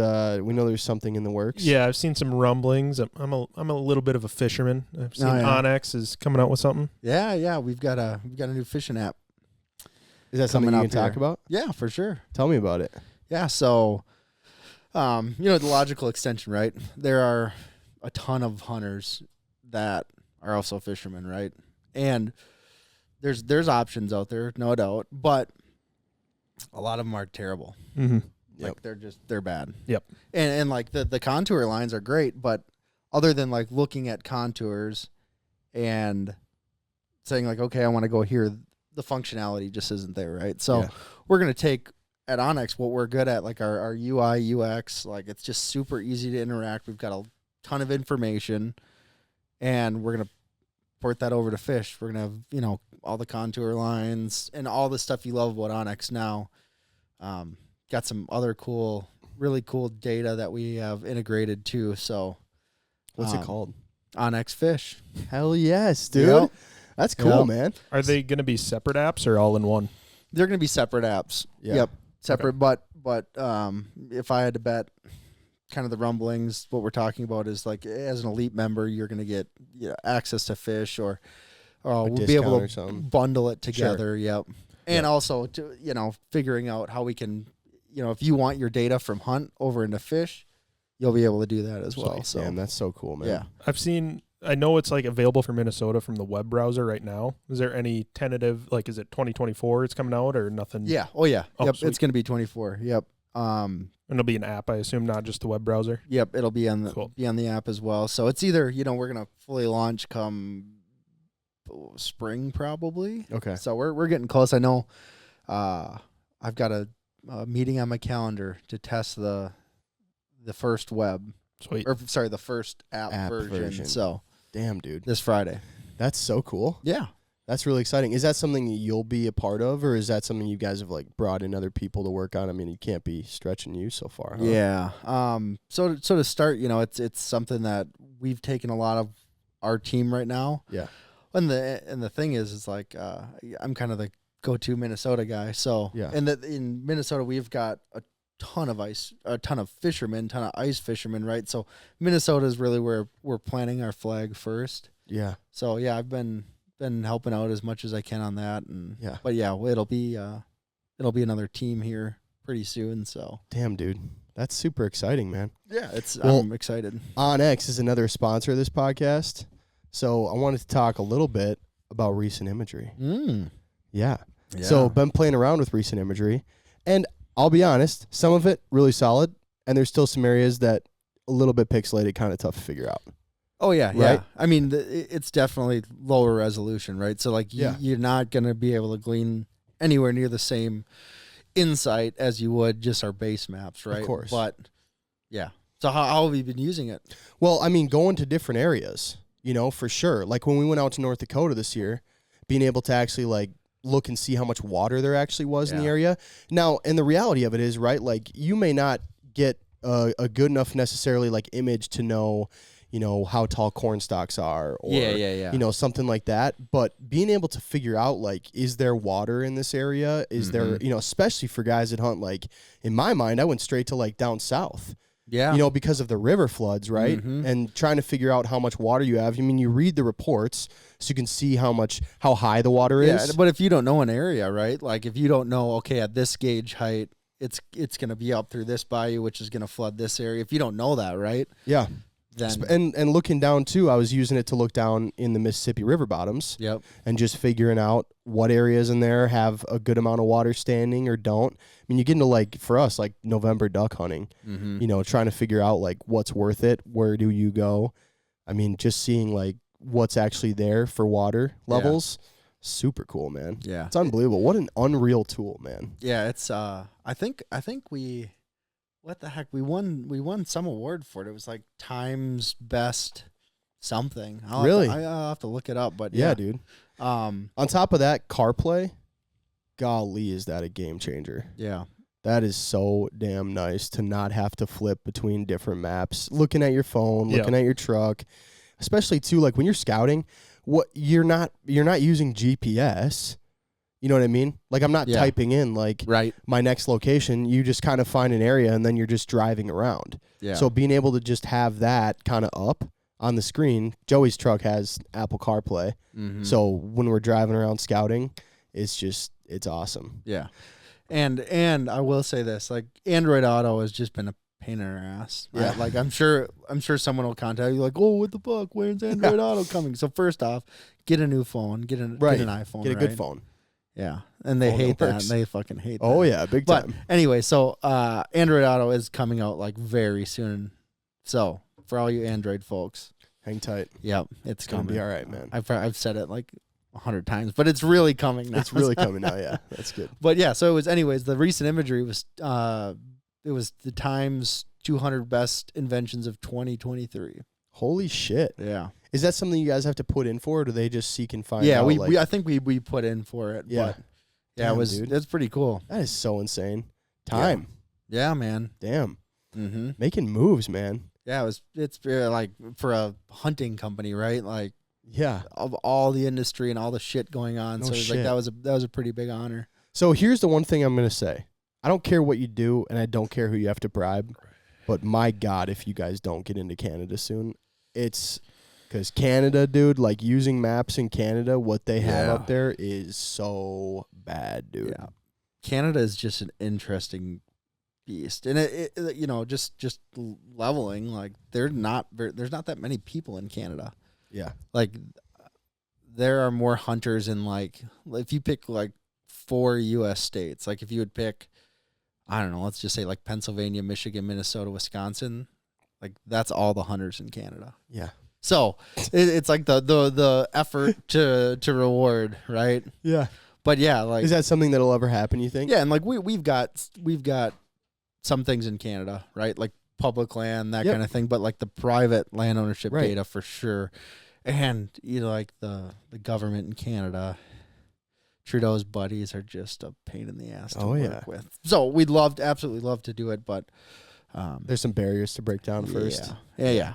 something in the works.
Yeah, I've seen some rumblings. I'm a little bit of a fisherman. I've seen
yeah.
OnX is coming out with something.
yeah, we've got a new fishing app.
Is that something you
coming
can
up
talk
here.
about?
Yeah, for sure.
Tell me about it.
Yeah, so the logical extension, right? There are a ton of hunters that are also fishermen, right? And there's options out there, no doubt, but a lot of them are terrible.
Mm-hmm.
Like they're bad.
Yep.
And like the contour lines are great, but other than like looking at contours and saying like, okay, I want to go here, the functionality just isn't there, right? So
Yeah.
we're gonna take at OnX, what we're good at, like our UI, UX, like it's just super easy to interact. We've got a ton of information, and we're going to port that over to Fish. We're going to have, all the contour lines and all the stuff you love about OnX now. Got some other really cool data that we have integrated too. So
what's it called?
OnX Fish.
Hell yes, dude.
Yep.
That's cool,
Yep.
man.
Are they going to be separate apps or all in one?
They're going to be separate apps.
Yeah.
Yep. Separate,
Okay.
but if I had to bet, kind of the rumblings, what we're talking about is like as an elite member, you're going to get access to Fish, or we'll be able to bundle it together. Sure. Yep. And also to figuring out how we can, if you want your data from Hunt over into Fish, you'll be able to do that as well. So
man, that's so cool, man.
Yeah.
I know it's like available for Minnesota from the web browser right now. Is there any tentative, like, is it 2024 it's coming out or nothing?
Yeah. Oh yeah.
Oh,
yep.
sweet.
It's going to be 24. Yep.
And it'll be an app, I assume, not just the web browser.
Yep. It'll be on the app as well. So it's either, we're going to fully launch come spring probably.
Okay.
So we're getting close. I know I've got a meeting on my calendar to test the first web.
Sweet.
Or sorry, the first app version. So
damn, dude.
this Friday.
That's so cool.
Yeah.
That's really exciting. Is that something you'll be a part of, or is that something you guys have like brought in other people to work on? I mean, you can't be stretching you so far. Huh?
Yeah. So to start, it's something that we've taken a lot of our team right now.
Yeah.
And the thing is like I'm kind of the go-to Minnesota guy. So
yeah.
And in Minnesota we've got a ton of fishermen, ton of ice fishermen, right? So Minnesota is really where we're planting our flag first.
Yeah.
So yeah, I've been helping out as much as I can on that, and
yeah.
But yeah, it'll be another team here pretty soon. So
damn, dude, that's super exciting, man.
Yeah, I'm excited.
OnX is another sponsor of this podcast, so I wanted to talk a little bit about recent imagery. Yeah. So been playing around with recent imagery, and I'll be honest, some of it really solid, and there's still some areas that a little bit pixelated, kind of tough to figure out.
Oh yeah,
right?
Yeah. I mean, it's definitely lower resolution, right? So like, you're not gonna be able to glean anywhere near the same insight as you would just our base maps, right?
Of course.
But yeah. So how have you been using it?
Well, I mean, going to different areas, for sure. Like when we went out to North Dakota this year, being able to actually like look and see how much water there actually was in the area. Now, and the reality of it is, right, like you may not get a good enough necessarily like image to know, how tall corn stalks are or, something like that. But being able to figure out, like, is there water in this area? Is there, especially for guys that hunt, like, in my mind, I went straight to like down south.
Yeah.
Because of the river floods, right? And trying to figure out how much water you have. I mean, you read the reports so you can see how high the water is.
Yeah, but if you don't know an area, right? Like if you don't know, okay, at this gauge height, it's going to be up through this bayou, which is going to flood this area. If you don't know that, right?
Yeah.
Then
and looking down too, I was using it to look down in the Mississippi River bottoms.
Yep.
And just figuring out what areas in there have a good amount of water standing or don't. I mean, you get into like, for us, like November duck hunting, trying to figure out like what's worth it. Where do you go? I mean, just seeing like what's actually there for water levels. Super cool, man.
Yeah.
It's unbelievable. What an unreal tool, man.
Yeah. It's, I think we, what the heck? We won some award for it. It was like Times Best something.
Really?
I'll have to look it up, but
yeah, dude. On top of that, CarPlay, golly, is that a game changer?
Yeah.
That is so damn nice to not have to flip between different maps, looking at your phone, looking at your truck, especially too, like when you're scouting, you're not using GPS. You know what I mean? Like I'm not typing in like my next location. You just kind of find an area and then you're just driving around. Yeah. So being able to just have that kind of up on the screen, Joey's truck has Apple CarPlay. So when we're driving around scouting, it's awesome.
Yeah. And I will say this, like Android Auto has just been a pain in our ass. Right?
Yeah.
Like I'm sure someone will contact you like, oh, what the fuck? When's Android Auto coming? So first off, get a new phone, get an iPhone.
Get a good phone.
Yeah. And they hate that. They fucking hate that.
Oh yeah, big time.
But anyway, so Android Auto is coming out like very soon. So for all you Android folks,
hang tight.
Yep, it's
gonna
coming.
be all right, man.
I've said it like 100 times, but it's really coming now.
It's really coming now. Yeah, that's good.
But yeah, so it was. Anyways, the recent imagery was it was the Times 200 best inventions of 2023.
Holy shit!
Yeah.
Is that something you guys have to put in for, or do they just seek and find?
Yeah,
out,
we I think we put in for it.
Yeah.
But yeah,
Damn,
it was.
dude.
It's pretty cool.
That is so insane. Time.
Yeah, man.
Damn.
Mm-hmm.
Making moves, man.
Yeah, it's like for a hunting company, right? Like,
Yeah.
of all the industry and all the shit going on.
No
So it was
shit.
like that was a pretty big honor.
So here's the one thing I'm gonna say. I don't care what you do, and I don't care who you have to bribe. But my God, if you guys don't get into Canada soon, it's because Canada, dude, like using maps in Canada, what they have up there is so bad, dude.
Yeah. Canada is just an interesting beast, and it you know, just leveling, like there's not that many people in Canada.
Yeah.
Like there are more hunters in, like, if you pick like 4 U.S. states, like if you would pick, I don't know, let's just say like Pennsylvania, Michigan, Minnesota, Wisconsin, like that's all the hunters in Canada.
Yeah.
So it's like the effort to reward, right?
Yeah.
But yeah, like,
Is that something that'll ever happen, you think?
yeah, and like we've got some things in Canada, right? Like public land, that
Yep.
kind of thing, but like the private land ownership
Right.
data for sure. And you know, like the government in Canada, Trudeau's buddies are just a pain in the ass to work with. So we'd absolutely love to do it, but
There's some barriers to break down first.
Yeah.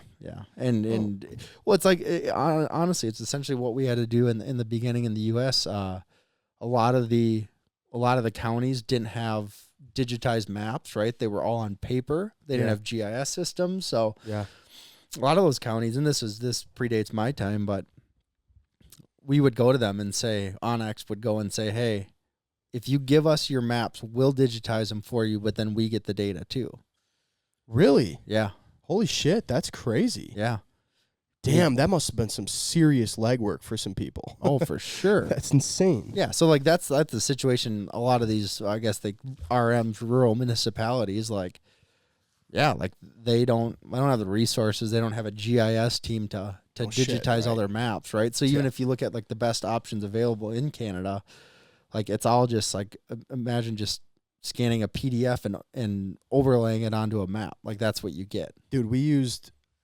And well, it's like honestly, it's essentially what we had to do in the beginning in the U.S. A lot of the counties didn't have digitized maps, right? They were all on paper. They didn't have GIS systems, so
Yeah.
a lot of those counties, and this predates my time, but we would go to them and say, OnX would go and say, hey, if you give us your maps, we'll digitize them for you, but then we get the data too.
Really?
Yeah.
Holy shit, that's crazy.
Yeah.
Damn, that must have been some serious legwork for some people.
Oh, for sure.
That's insane.
Yeah. So like that's the situation. A lot of these, I guess, the RMs, rural municipalities, like, yeah, like they don't have the resources. They don't have a GIS team to digitize all their maps, right? So even if you look at like the best options available in Canada, like it's all just like, imagine just scanning a PDF and overlaying it onto a map. Like that's what you get.
Dude,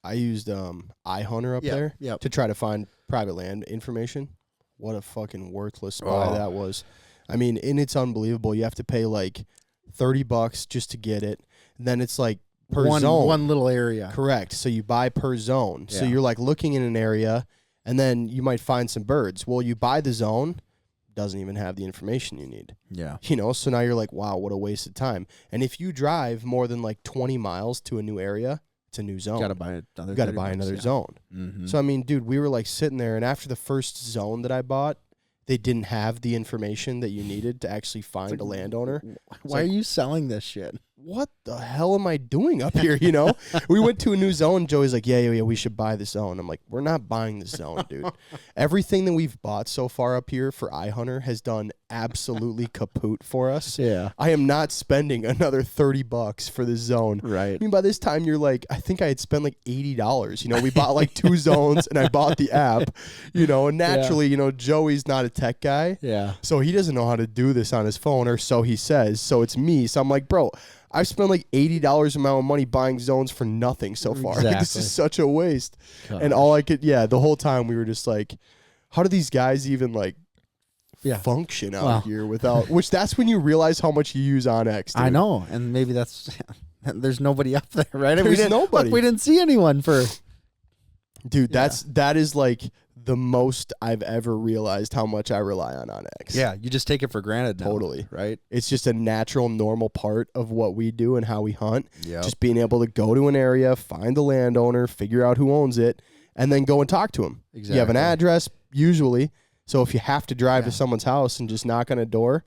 I used iHunter up there to try to find private land information. What a fucking worthless spy that was. I mean, and it's unbelievable. You have to pay like $30 just to get it. And then it's like per zone.
One little area.
Correct. So you buy per zone.
Yeah.
So you're like looking in an area and then you might find some birds. Well, you buy the zone, doesn't even have the information you need.
Yeah.
You know, so now you're like, wow, what a waste of time. And if you drive more than like 20 miles to a new area, it's a new zone.
You got to buy another
zone.
Mm-hmm.
So, I mean, dude, we were like sitting there, and after the first zone that I bought, they didn't have the information that you needed to actually find a landowner.
Why are you selling this shit?
What the hell am I doing up here, you know? We went to a new zone. Joey's like, yeah, we should buy this zone. I'm like, we're not buying this zone, dude. Everything that we've bought so far up here for iHunter has done absolutely kaput for us.
Yeah.
I am not spending another $30 for this zone.
Right.
I mean, by this time, you're like, I think I had spent like $80. You know, we bought like 2 zones, and I bought the app, you know, and naturally, you know, Joey's not a tech guy.
Yeah.
So he doesn't know how to do this on his phone, or so he says. So it's me. So I'm like, bro, I've spent like $80 amount of money buying zones for nothing so far.
Exactly.
Like, this is such a waste.
Gosh.
And all I could, the whole time we were just like, how do these guys even like function out here without, which that's when you realize how much you use OnX, dude.
I know. And maybe that's, there's nobody up there, right?
There's nobody.
Look, we didn't see anyone for.
Dude, that is like the most I've ever realized how much I rely on OnX.
Yeah, you just take it for granted now.
Totally.
Right?
It's just a natural, normal part of what we do and how we hunt.
Yeah.
Just being able to go to an area, find the landowner, figure out who owns it, and then go and talk to him.
Exactly.
You have an address, usually. So if you have to drive to someone's house and just knock on a door,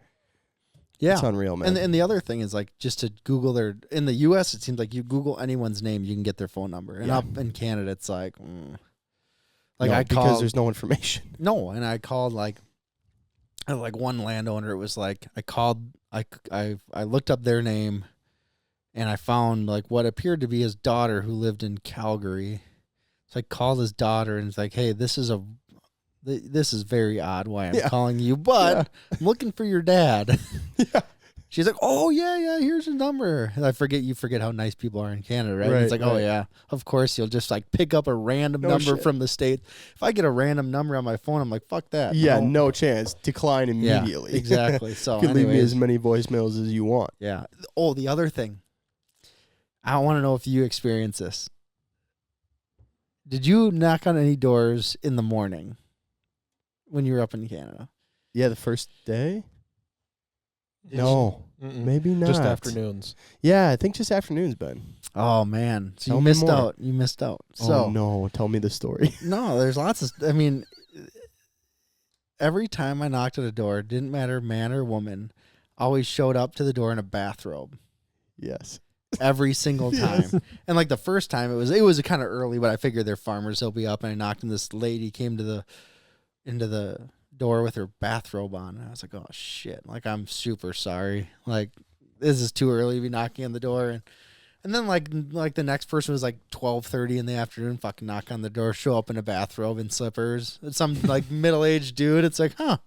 it's unreal, man.
And the other thing is like just to Google in the U.S., it seems like you Google anyone's name, you can get their phone number. And up in Canada, it's like... Like I called,
because there's no information.
No, and I called like one landowner. It was like I called, I looked up their name, and I found like what appeared to be his daughter who lived in Calgary. So I called his daughter and it's like, hey, this is this is very odd why I'm calling you, but I'm looking for your dad.
Yeah.
She's like, oh, yeah, here's his number. And you forget how nice people are in Canada, right? It's like, oh, yeah, of course, you'll just like pick up a random number from the States. If I get a random number on my phone, I'm like, fuck that.
Yeah, no chance. Decline immediately.
Yeah, exactly. So
you can leave me as many voicemails as you want.
Yeah. Oh, the other thing. I want to know if you experience this. Did you knock on any doors in the morning when you were up in Canada?
Yeah, the first day? No, maybe not.
Just afternoons.
Yeah, I think just afternoons, Ben.
Oh, man. So
Tell
you
me
missed
more.
out. You missed out. So,
oh, no. Tell me the story.
No, there's lots of... I mean, every time I knocked at a door, didn't matter man or woman, always showed up to the door in a bathrobe.
Yes.
Every single time.
Yes.
And like the first time, it was kind of early, but I figured they're farmers. They'll be up, and I knocked, and this lady came into the door with her bathrobe on. And I was like, oh, shit. Like, I'm super sorry. Like, this is too early to be knocking on the door. And then, like the next person was, like, 12:30 in the afternoon, fucking knock on the door, show up in a bathrobe and slippers. It's some, like, middle-aged dude. It's like, huh.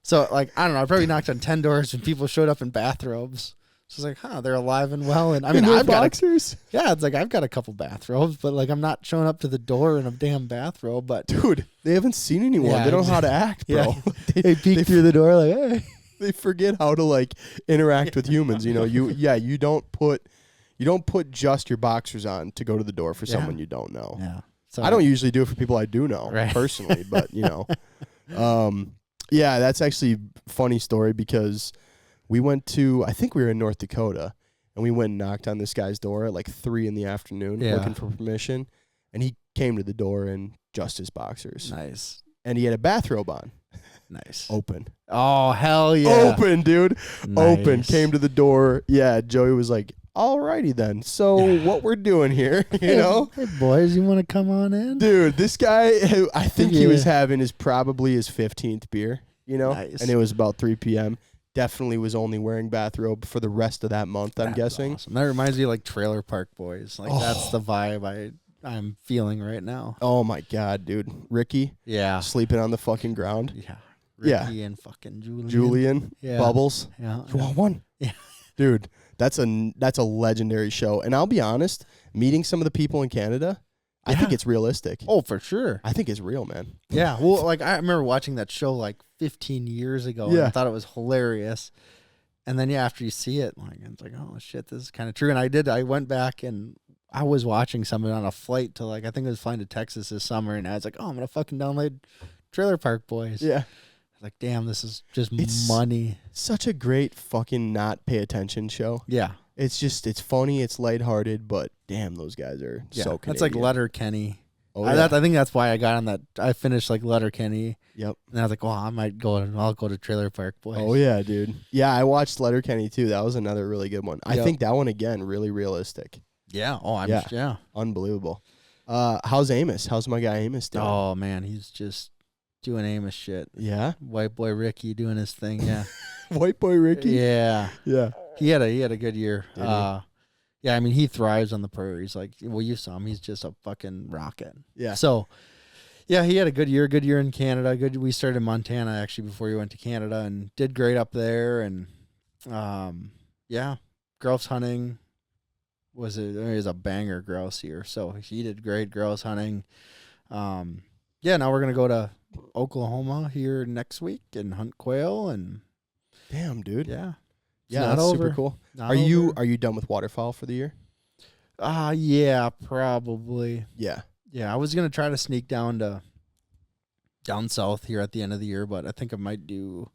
So, like, I don't know. I probably knocked on 10 doors and people showed up in bathrobes. So it's like, huh, they're alive and well. And I mean, I've
boxers.
It's like I've got a couple bathrobes, but like I'm not showing up to the door in a damn bathrobe. But
dude, they haven't seen anyone.
Yeah,
they don't know how to act, bro.
Yeah. They peek through the door like, hey.
They forget how to like interact with humans. You know, you don't put just your boxers on to go to the door for someone you don't know.
Yeah. So
I don't usually do it for people I do know personally, but you know, yeah, that's actually a funny story because we went to, I think we were in North Dakota, and we went and knocked on this guy's door at like 3 p.m. looking for permission, and he came to the door in just his boxers.
Nice.
And he had a bathrobe on.
Nice.
Open.
Oh, hell yeah.
Open, dude.
Nice.
Open. Came to the door. Yeah, Joey was like, alrighty then. So what we're doing here, you know?
Hey, boys, you want to come on in?
Dude, this guy, who I think he was having is probably his 15th beer, you know?
Nice.
And it was about 3 p.m. Definitely was only wearing bathrobe for the rest of that month, I'm guessing.
Awesome. That reminds me of like Trailer Park Boys. Like that's the vibe I'm feeling right now.
Oh my God, dude. Ricky.
Yeah.
Sleeping on the fucking ground.
Yeah. Ricky and fucking
Julian.
Yeah.
Bubbles.
Yeah.
You want one?
Yeah.
Dude, that's a legendary show. And I'll be honest, meeting some of the people in Canada, I think it's realistic.
Oh, for sure.
I think it's real, man.
Yeah. Well, like I remember watching that show like 15 years ago and I thought it was hilarious. And then after you see it, like it's like, oh shit, this is kind of true. And I went back and I was watching something on a flight to like I think I was flying to Texas this summer and I was like, oh, I'm gonna fucking download Trailer Park Boys.
Yeah.
Like, damn, this is just money.
Such a great fucking not pay attention show.
Yeah.
It's funny, it's lighthearted, but damn, those guys are so Canadian.
That's like Letterkenny.
Oh,
I think that's why I got on that. I finished like Letterkenny.
Yep.
And I was like, well, I'll go to Trailer Park Boys.
Oh yeah, dude. Yeah, I watched Letterkenny too. That was another really good one. I think that one again really realistic.
Yeah. Oh,
Unbelievable. How's Amos? How's my guy Amos doing?
Oh man, he's just doing Amos shit.
Yeah.
White boy Ricky doing his thing. Yeah.
White boy Ricky.
Yeah.
Yeah.
He had a good year. Yeah, I mean he thrives on the prairies. Like, well, you saw him. He's just a fucking rocket.
Yeah.
So, yeah, he had a good year. Good year in Canada. We started in Montana actually before he went to Canada and did great up there. And, yeah, grouse hunting was a banger grouse year. So he did great grouse hunting. Yeah, now we're gonna go to Oklahoma here next week and hunt quail and.
Damn, dude.
Yeah.
Yeah, that's super cool. Are you done with waterfowl for the year?
Yeah, probably.
Yeah.
Yeah, I was gonna try to sneak down south here at the end of the year, but I think I might do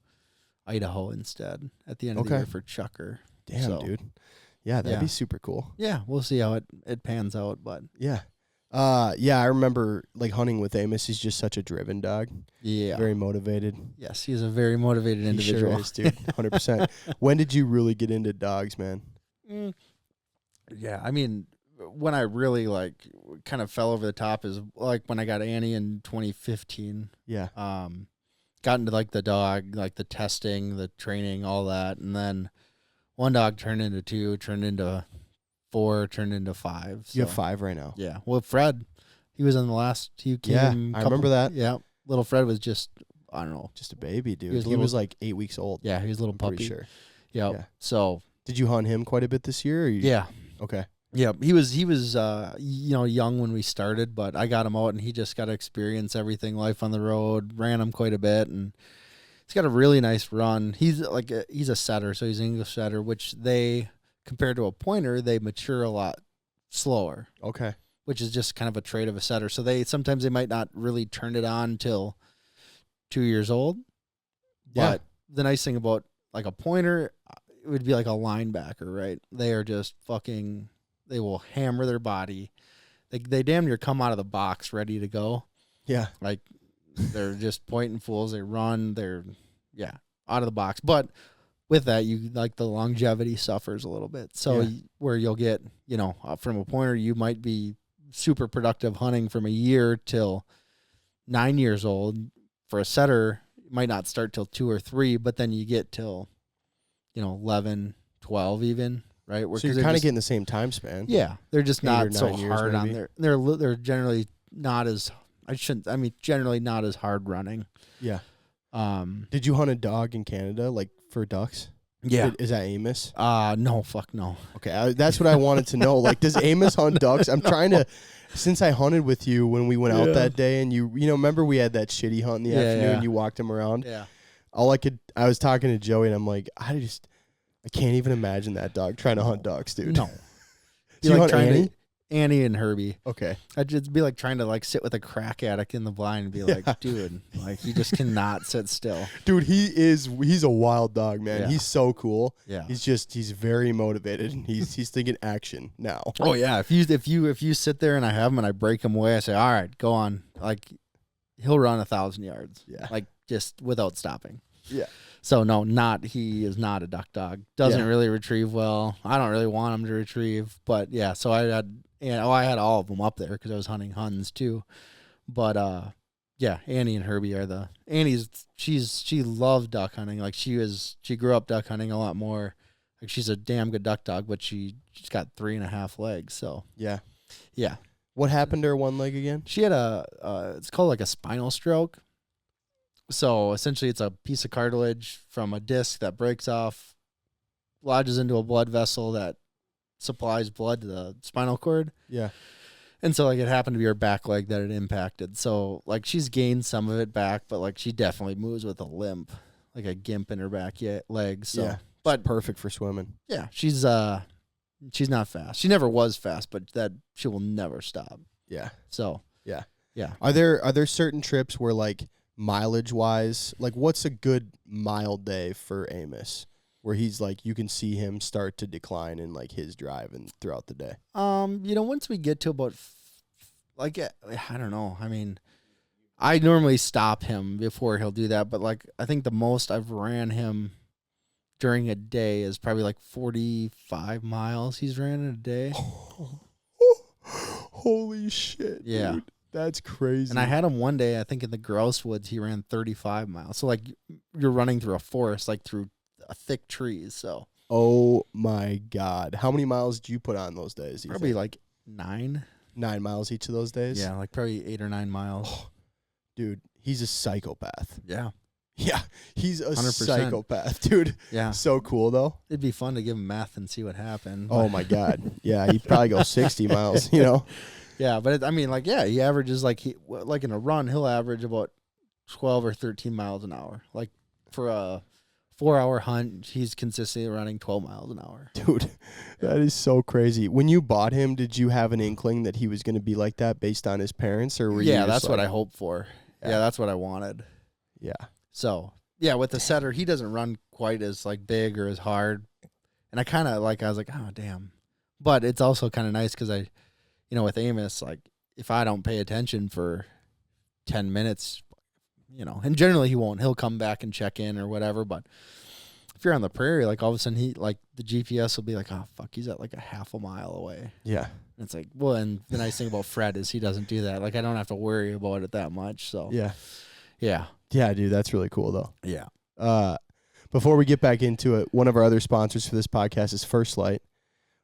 Idaho instead at the end of the year for chucker.
Damn, dude. Yeah, that'd be super cool.
Yeah, we'll see how it pans out, but
yeah. Yeah, I remember like hunting with Amos. He's just such a driven dog.
Yeah.
Very motivated.
Yes, he's a very motivated individual.
Sure is, dude. 100%. When did you really get into dogs, man?
Yeah, I mean, when I really like kind of fell over the top is like when I got Annie in 2015.
Yeah.
Got into like the dog, like the testing, the training, all that, and then one dog turned into 2, turned into 4, turned into 5. So.
You have 5 right now.
Yeah. Well, Fred, he was in the last. He came.
Yeah, I remember that.
Yeah. little Fred was just, I don't know.
Just a baby, dude.
He was
like 8 weeks old.
Yeah, he was a little puppy.
Pretty sure.
Yep.
Yeah.
So.
Did you hunt him quite a bit this year? Or
Yeah.
Okay.
Yeah, he was young when we started, but I got him out and he just got to experience everything, life on the road, ran him quite a bit, and he's got a really nice run. He's a setter, so he's an English setter, which they, compared to a pointer, they mature a lot slower.
Okay.
Which is just kind of a trait of a setter. So sometimes they might not really turn it on till 2 years old.
Yeah.
But the nice thing about like a pointer, it would be like a linebacker, right? They are just fucking... They will hammer their body. They damn near come out of the box ready to go.
Yeah.
Like, they're just pointing fools. They run. They're, out of the box. But with that, the longevity suffers a little bit. So where you'll get, from a pointer, you might be super productive hunting from a year till 9 years old. For a setter, it might not start till 2 or 3, but then you get till, 11, 12 even. Right,
so you're kind of getting the same time span.
Yeah, they're just not so hard on
maybe.
They're generally not as generally not as hard running.
Yeah. Did you hunt a dog in Canada, like for ducks?
Yeah.
Is that Amos?
No, fuck no.
Okay, that's what I wanted to know. Like, does Amos hunt ducks? I'm trying to. Since I hunted with you when we went out that day, and you remember we had that shitty hunt in the afternoon. You walked him around.
Yeah.
I was talking to Joey, and I'm like, I can't even imagine that dog trying to hunt ducks, dude.
No.
Do you hunt Annie?
Annie and Herbie.
Okay.
I'd just be like trying to like sit with a crack addict in the blind and be like, dude, like you just cannot sit still.
Dude, he's a wild dog, man.
Yeah.
He's so cool.
Yeah.
He's very motivated, and he's thinking action now.
Oh yeah. If you sit there and I have him and I break him away, I say, all right, go on. Like he'll run 1,000 yards.
Yeah.
Like just without stopping.
Yeah.
So no, he is not a duck dog. Doesn't really retrieve well. I don't really want him to retrieve, but yeah. So I had all of them up there because I was hunting Huns too. But Annie and Herbie are she loves duck hunting. Like she grew up duck hunting a lot more. Like she's a damn good duck dog, but she's got 3.5 legs. So
yeah.
What
happened to her one leg again?
She had it's called like a spinal stroke. So essentially it's a piece of cartilage from a disc that breaks off, lodges into a blood vessel that supplies blood to the spinal cord.
Yeah.
And so like it happened to be her back leg that it impacted. So like she's gained some of it back, but like she definitely moves with a limp, like a gimp in her back leg. So
yeah. But perfect for swimming.
Yeah. She's not fast. She never was fast, but that she will never stop.
Yeah.
So
yeah.
Yeah.
Are there certain trips where like mileage wise, like what's a good mile day for Amos where he's like you can see him start to decline in like his drive and throughout the day?
Once we get to about like I don't know. I mean, I normally stop him before he'll do that, but like I think the most I've ran him during a day is probably like 45 miles he's ran in a day.
Holy shit.
Yeah.
Dude. That's crazy.
And I had him one day, I think in the grouse woods, he ran 35 miles. So like you're running through a forest, like through thick trees. So.
Oh my God. How many miles did you put on those days?
Probably like 9.
9 miles each of those days?
Yeah, like probably 8 or 9 miles.
Oh, dude, he's a psychopath.
Yeah.
Yeah, he's a
100%.
psychopath, dude.
Yeah.
So cool, though.
It'd be fun to give him meth and see what happened.
Oh, my God. Yeah, he'd probably go 60 miles,
Yeah, but he averages like in a run, he'll average about 12 or 13 miles an hour. Like for a 4-hour hunt, he's consistently running 12 miles an hour.
Dude, that is so crazy. When you bought him, did you have an inkling that he was going to be like that based on his parents, or were you?
Yeah, that's what I hoped for. Yeah, that's what I wanted.
Yeah.
So yeah, with the setter, he doesn't run quite as like big or as hard, and I was like, oh damn, but it's also kind of nice because with Amos, like if I don't pay attention for 10 minutes, and generally he won't. He'll come back and check in or whatever. But if you're on the prairie, like all of a sudden the GPS will be like, oh fuck, he's at like a half a mile away.
Yeah.
And it's like, well, and the nice thing about Fred is he doesn't do that. Like I don't have to worry about it that much. So
yeah.
Yeah,
dude, that's really cool though.
Yeah.
Before we get back into it, one of our other sponsors for this podcast is First Light,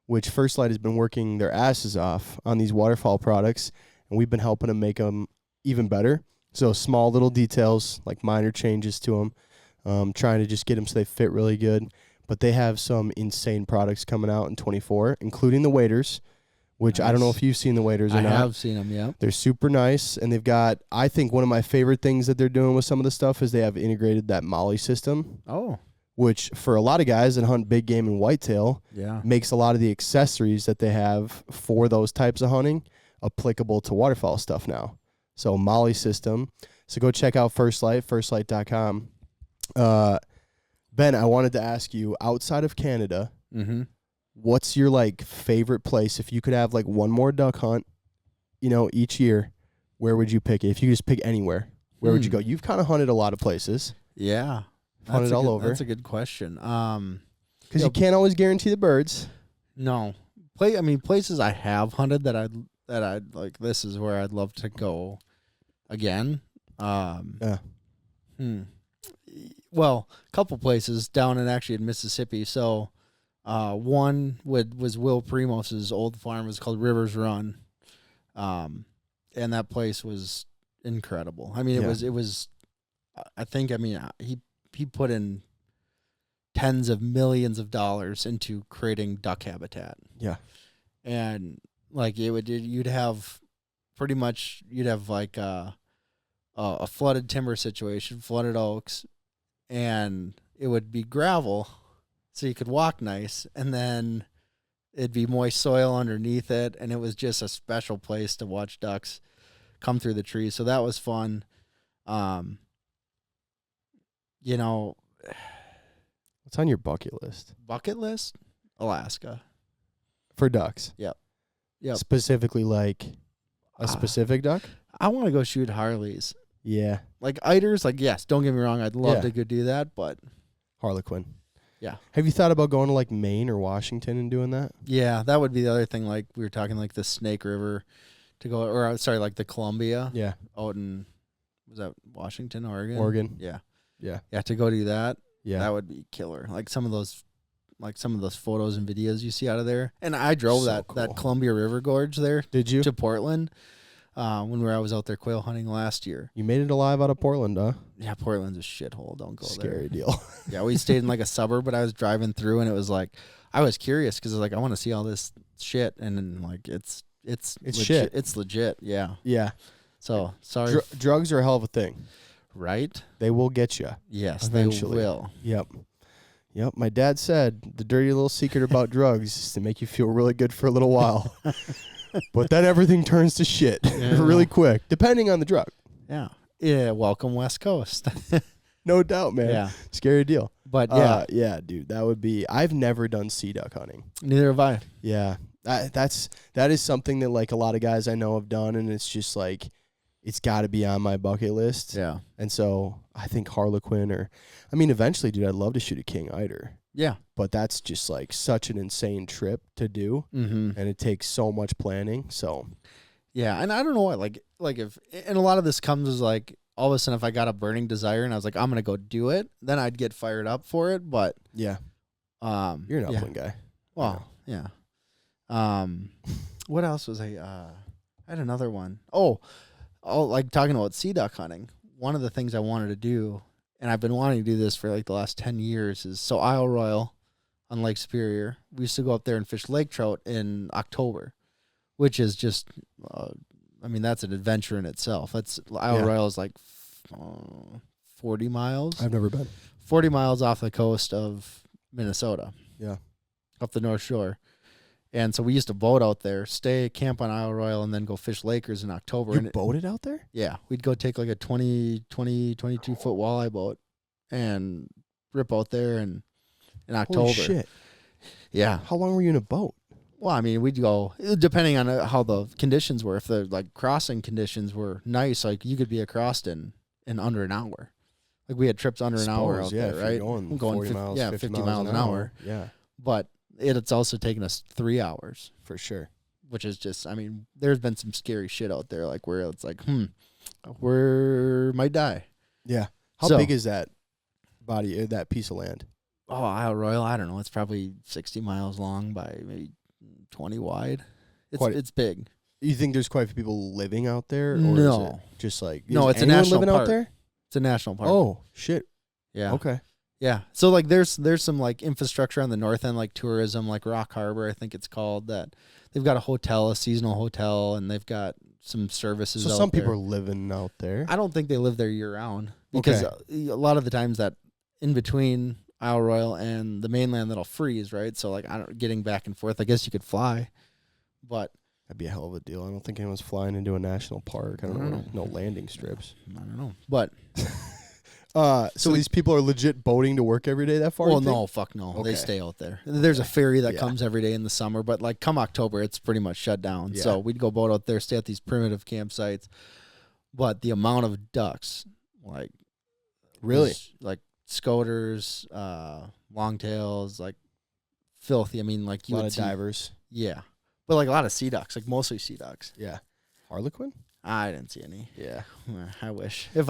which First Light has been working their asses off on these waterfowl products, and we've been helping them make them even better. So small little details, like minor changes to them, trying to just get them so they fit really good. But they have some insane products coming out in 24, including the waders, which I don't know if you've seen the waders or not.
I have seen them, yeah.
They're super nice, and they've got, I think one of my favorite things that they're doing with some of the stuff is they have integrated that molly system.
Oh.
Which for a lot of guys that hunt big game and whitetail, makes a lot of the accessories that they have for those types of hunting applicable to waterfowl stuff now. So molly system. So go check out First Light, firstlight.com. Ben, I wanted to ask you, outside of Canada, what's your like favorite place? If you could have like one more duck hunt, each year, where would you pick it? If you could just pick anywhere, where would you go? You've kind of hunted a lot of places.
Yeah.
Hunted all over.
That's a good question.
Because you can't always guarantee the birds.
No. Places I have hunted that I'd like, this is where I'd love to go again. Well, a couple places down in Mississippi. So one was Will Primos's old farm. It was called Rivers Run. And that place was incredible. I mean, it was I think he put in tens of millions of dollars into creating duck habitat.
Yeah.
And like you'd have like a flooded timber situation, flooded oaks, and it would be gravel so you could walk nice, and then it'd be moist soil underneath it, and it was just a special place to watch ducks come through the trees. So that was fun.
What's on your bucket list?
Alaska.
For ducks?
Yep.
Specifically like a specific duck?
I want to go shoot Harleys.
Yeah.
Like eiders, like, yes, don't get me wrong, I'd love to go do that, but
Harlequin.
Yeah.
Have you thought about going to like Maine or Washington and doing that?
Yeah, that would be the other thing. Like we were talking, like the Snake River to go, or sorry, like the Columbia.
Yeah.
Out in, was that Washington, Oregon?
Oregon.
Yeah.
Yeah.
Yeah, to go do that.
Yeah.
That would be killer. Like some of those photos and videos you see out of there. And I drove that Columbia River Gorge there.
Did you?
To Portland. I was out there quail hunting last year.
You made it alive out of Portland, huh?
Yeah, Portland's a shithole. Don't go there.
Scary deal.
Yeah, we stayed in like a suburb, but I was driving through and it was like, I was curious because I was like, I want to see all this shit. And then like, it's legit.
Shit.
It's legit. Yeah.
Yeah.
So sorry.
Drugs are a hell of a thing.
Right?
They will get you.
Yes,
eventually.
they will.
Yep. My dad said the dirty little secret about drugs is to make you feel really good for a little while. But then everything turns to shit really quick, depending on the drug.
Yeah. Yeah. Welcome West Coast.
No doubt, man.
Yeah.
Scary deal.
But
yeah, dude, that would be, I've never done sea duck hunting.
Neither have I.
Yeah. That is something that like a lot of guys I know have done, and it's just like, it's got to be on my bucket list.
Yeah.
And so I think Harlequin eventually, dude, I'd love to shoot a king eider.
Yeah.
But that's just like such an insane trip to do.
Mm-hmm.
And it takes so much planning. So.
Yeah. And I don't know what, like if, and a lot of this comes as like, all of a sudden if I got a burning desire and I was like, I'm going to go do it, then I'd get fired up for it. But.
Yeah. You're an upland guy.
Well, yeah. What else was I had another one. Oh, like talking about sea duck hunting, one of the things I wanted to do, and I've been wanting to do this for like the last 10 years, is Isle Royal on Lake Superior. We used to go up there and fish lake trout in October, which is just, that's an adventure in itself. Isle Royal is like 40 miles.
I've never been.
40 miles off the coast of Minnesota.
Yeah.
Up the North Shore. And so we used to boat out there, camp on Isle Royal, and then go fish Lakers in October.
You boated out there?
Yeah. We'd go take like a 22-foot walleye boat and rip out there in October.
Holy shit.
Yeah.
How long were you in a boat?
Well, we'd go, depending on how the conditions were. If the like crossing conditions were nice, like you could be across in under an hour. Like we had trips under an hour out there, right?
Going 40 miles, 50 miles an hour. Yeah.
But it's also taken us 3 hours.
For sure.
Which is just, there's been some scary shit out there, like where it's like, we might die.
Yeah. How big is that body, that piece of land?
Oh, Isle Royal, I don't know. It's probably 60 miles long by maybe 20 wide. It's big.
You think there's quite a few people living out there? Or
No.
Is it just like
No,
is
it's a
anyone
national
living
park.
out there?
It's a national park.
Oh shit.
yeah.
Okay.
Yeah. So like there's some like infrastructure on the north end, like tourism, like Rock Harbor, I think it's called, that they've got a hotel, a seasonal hotel, and they've got some services.
So
out
some
there.
people are living out there.
I don't think they live there year round, because a lot of the times that in between Isle Royale and the mainland, that'll freeze, right? So like getting back and forth, I guess you could fly, but
That'd be a hell of a deal. I don't think anyone's flying into a national park. I don't know. No landing strips.
I don't know. But
so these people are legit boating to work every day that far?
well, no, fuck no.
Okay.
They stay out there. There's a ferry that
Yeah.
comes every day in the summer, but like come October, it's pretty much shut down.
Yeah.
So we'd go boat out there, stay at these primitive campsites. But the amount of ducks, like
Really?
like scoters, longtails, like filthy. I mean, like
A lot of divers.
Yeah, but like a lot of sea ducks, like mostly sea ducks.
Yeah. Harlequin?
I didn't see any.
Yeah.
I wish if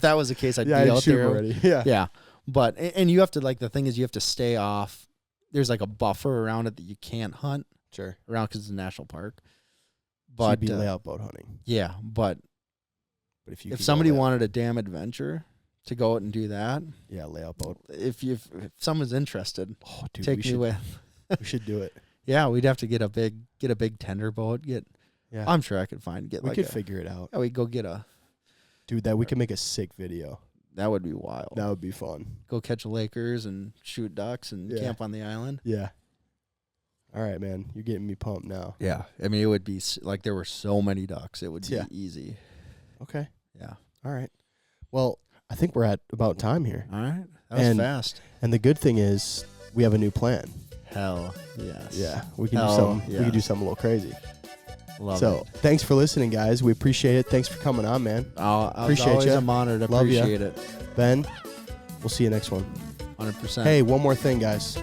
that was the case, I'd
Yeah,
be
I'd
out
shoot
there
already. Yeah.
Yeah, but and you have to, like, the thing is you have to stay off. There's like a buffer around it that you can't hunt
Sure.
around because it's a national park.
So you'd
But
be layout boat hunting.
yeah, but
But if
if somebody wanted a damn adventure to go out and do that,
yeah, layout boat.
if someone's interested,
Oh, dude,
take
we
me
should
with.
we should do it.
Yeah, we'd have to get a big tender boat.
Yeah.
I'm sure I could get
we
like
could figure it out.
Yeah, we go get a.
Dude, we could make a sick video.
That would be wild.
That would be fun.
Go catch Lakers and shoot ducks and
Yeah.
camp on the island.
Yeah. All right, man. You're getting me pumped now.
Yeah, I mean, it would be like there were so many ducks. It would be
Yeah.
easy.
Okay.
Yeah.
All right. Well, I think we're at about time here.
All right. That was fast.
And the good thing is we have a new plan.
Hell yes.
Yeah. We can do
Hell
something. We
yeah.
can do something a little crazy.
Love
So
it.
thanks for listening, guys. We appreciate it. Thanks for coming on, man.
Appreciate
ya.
I'm honored.
Love ya.
Appreciate it.
Ben, we'll see you next one.
100%.
Hey, one more thing, guys.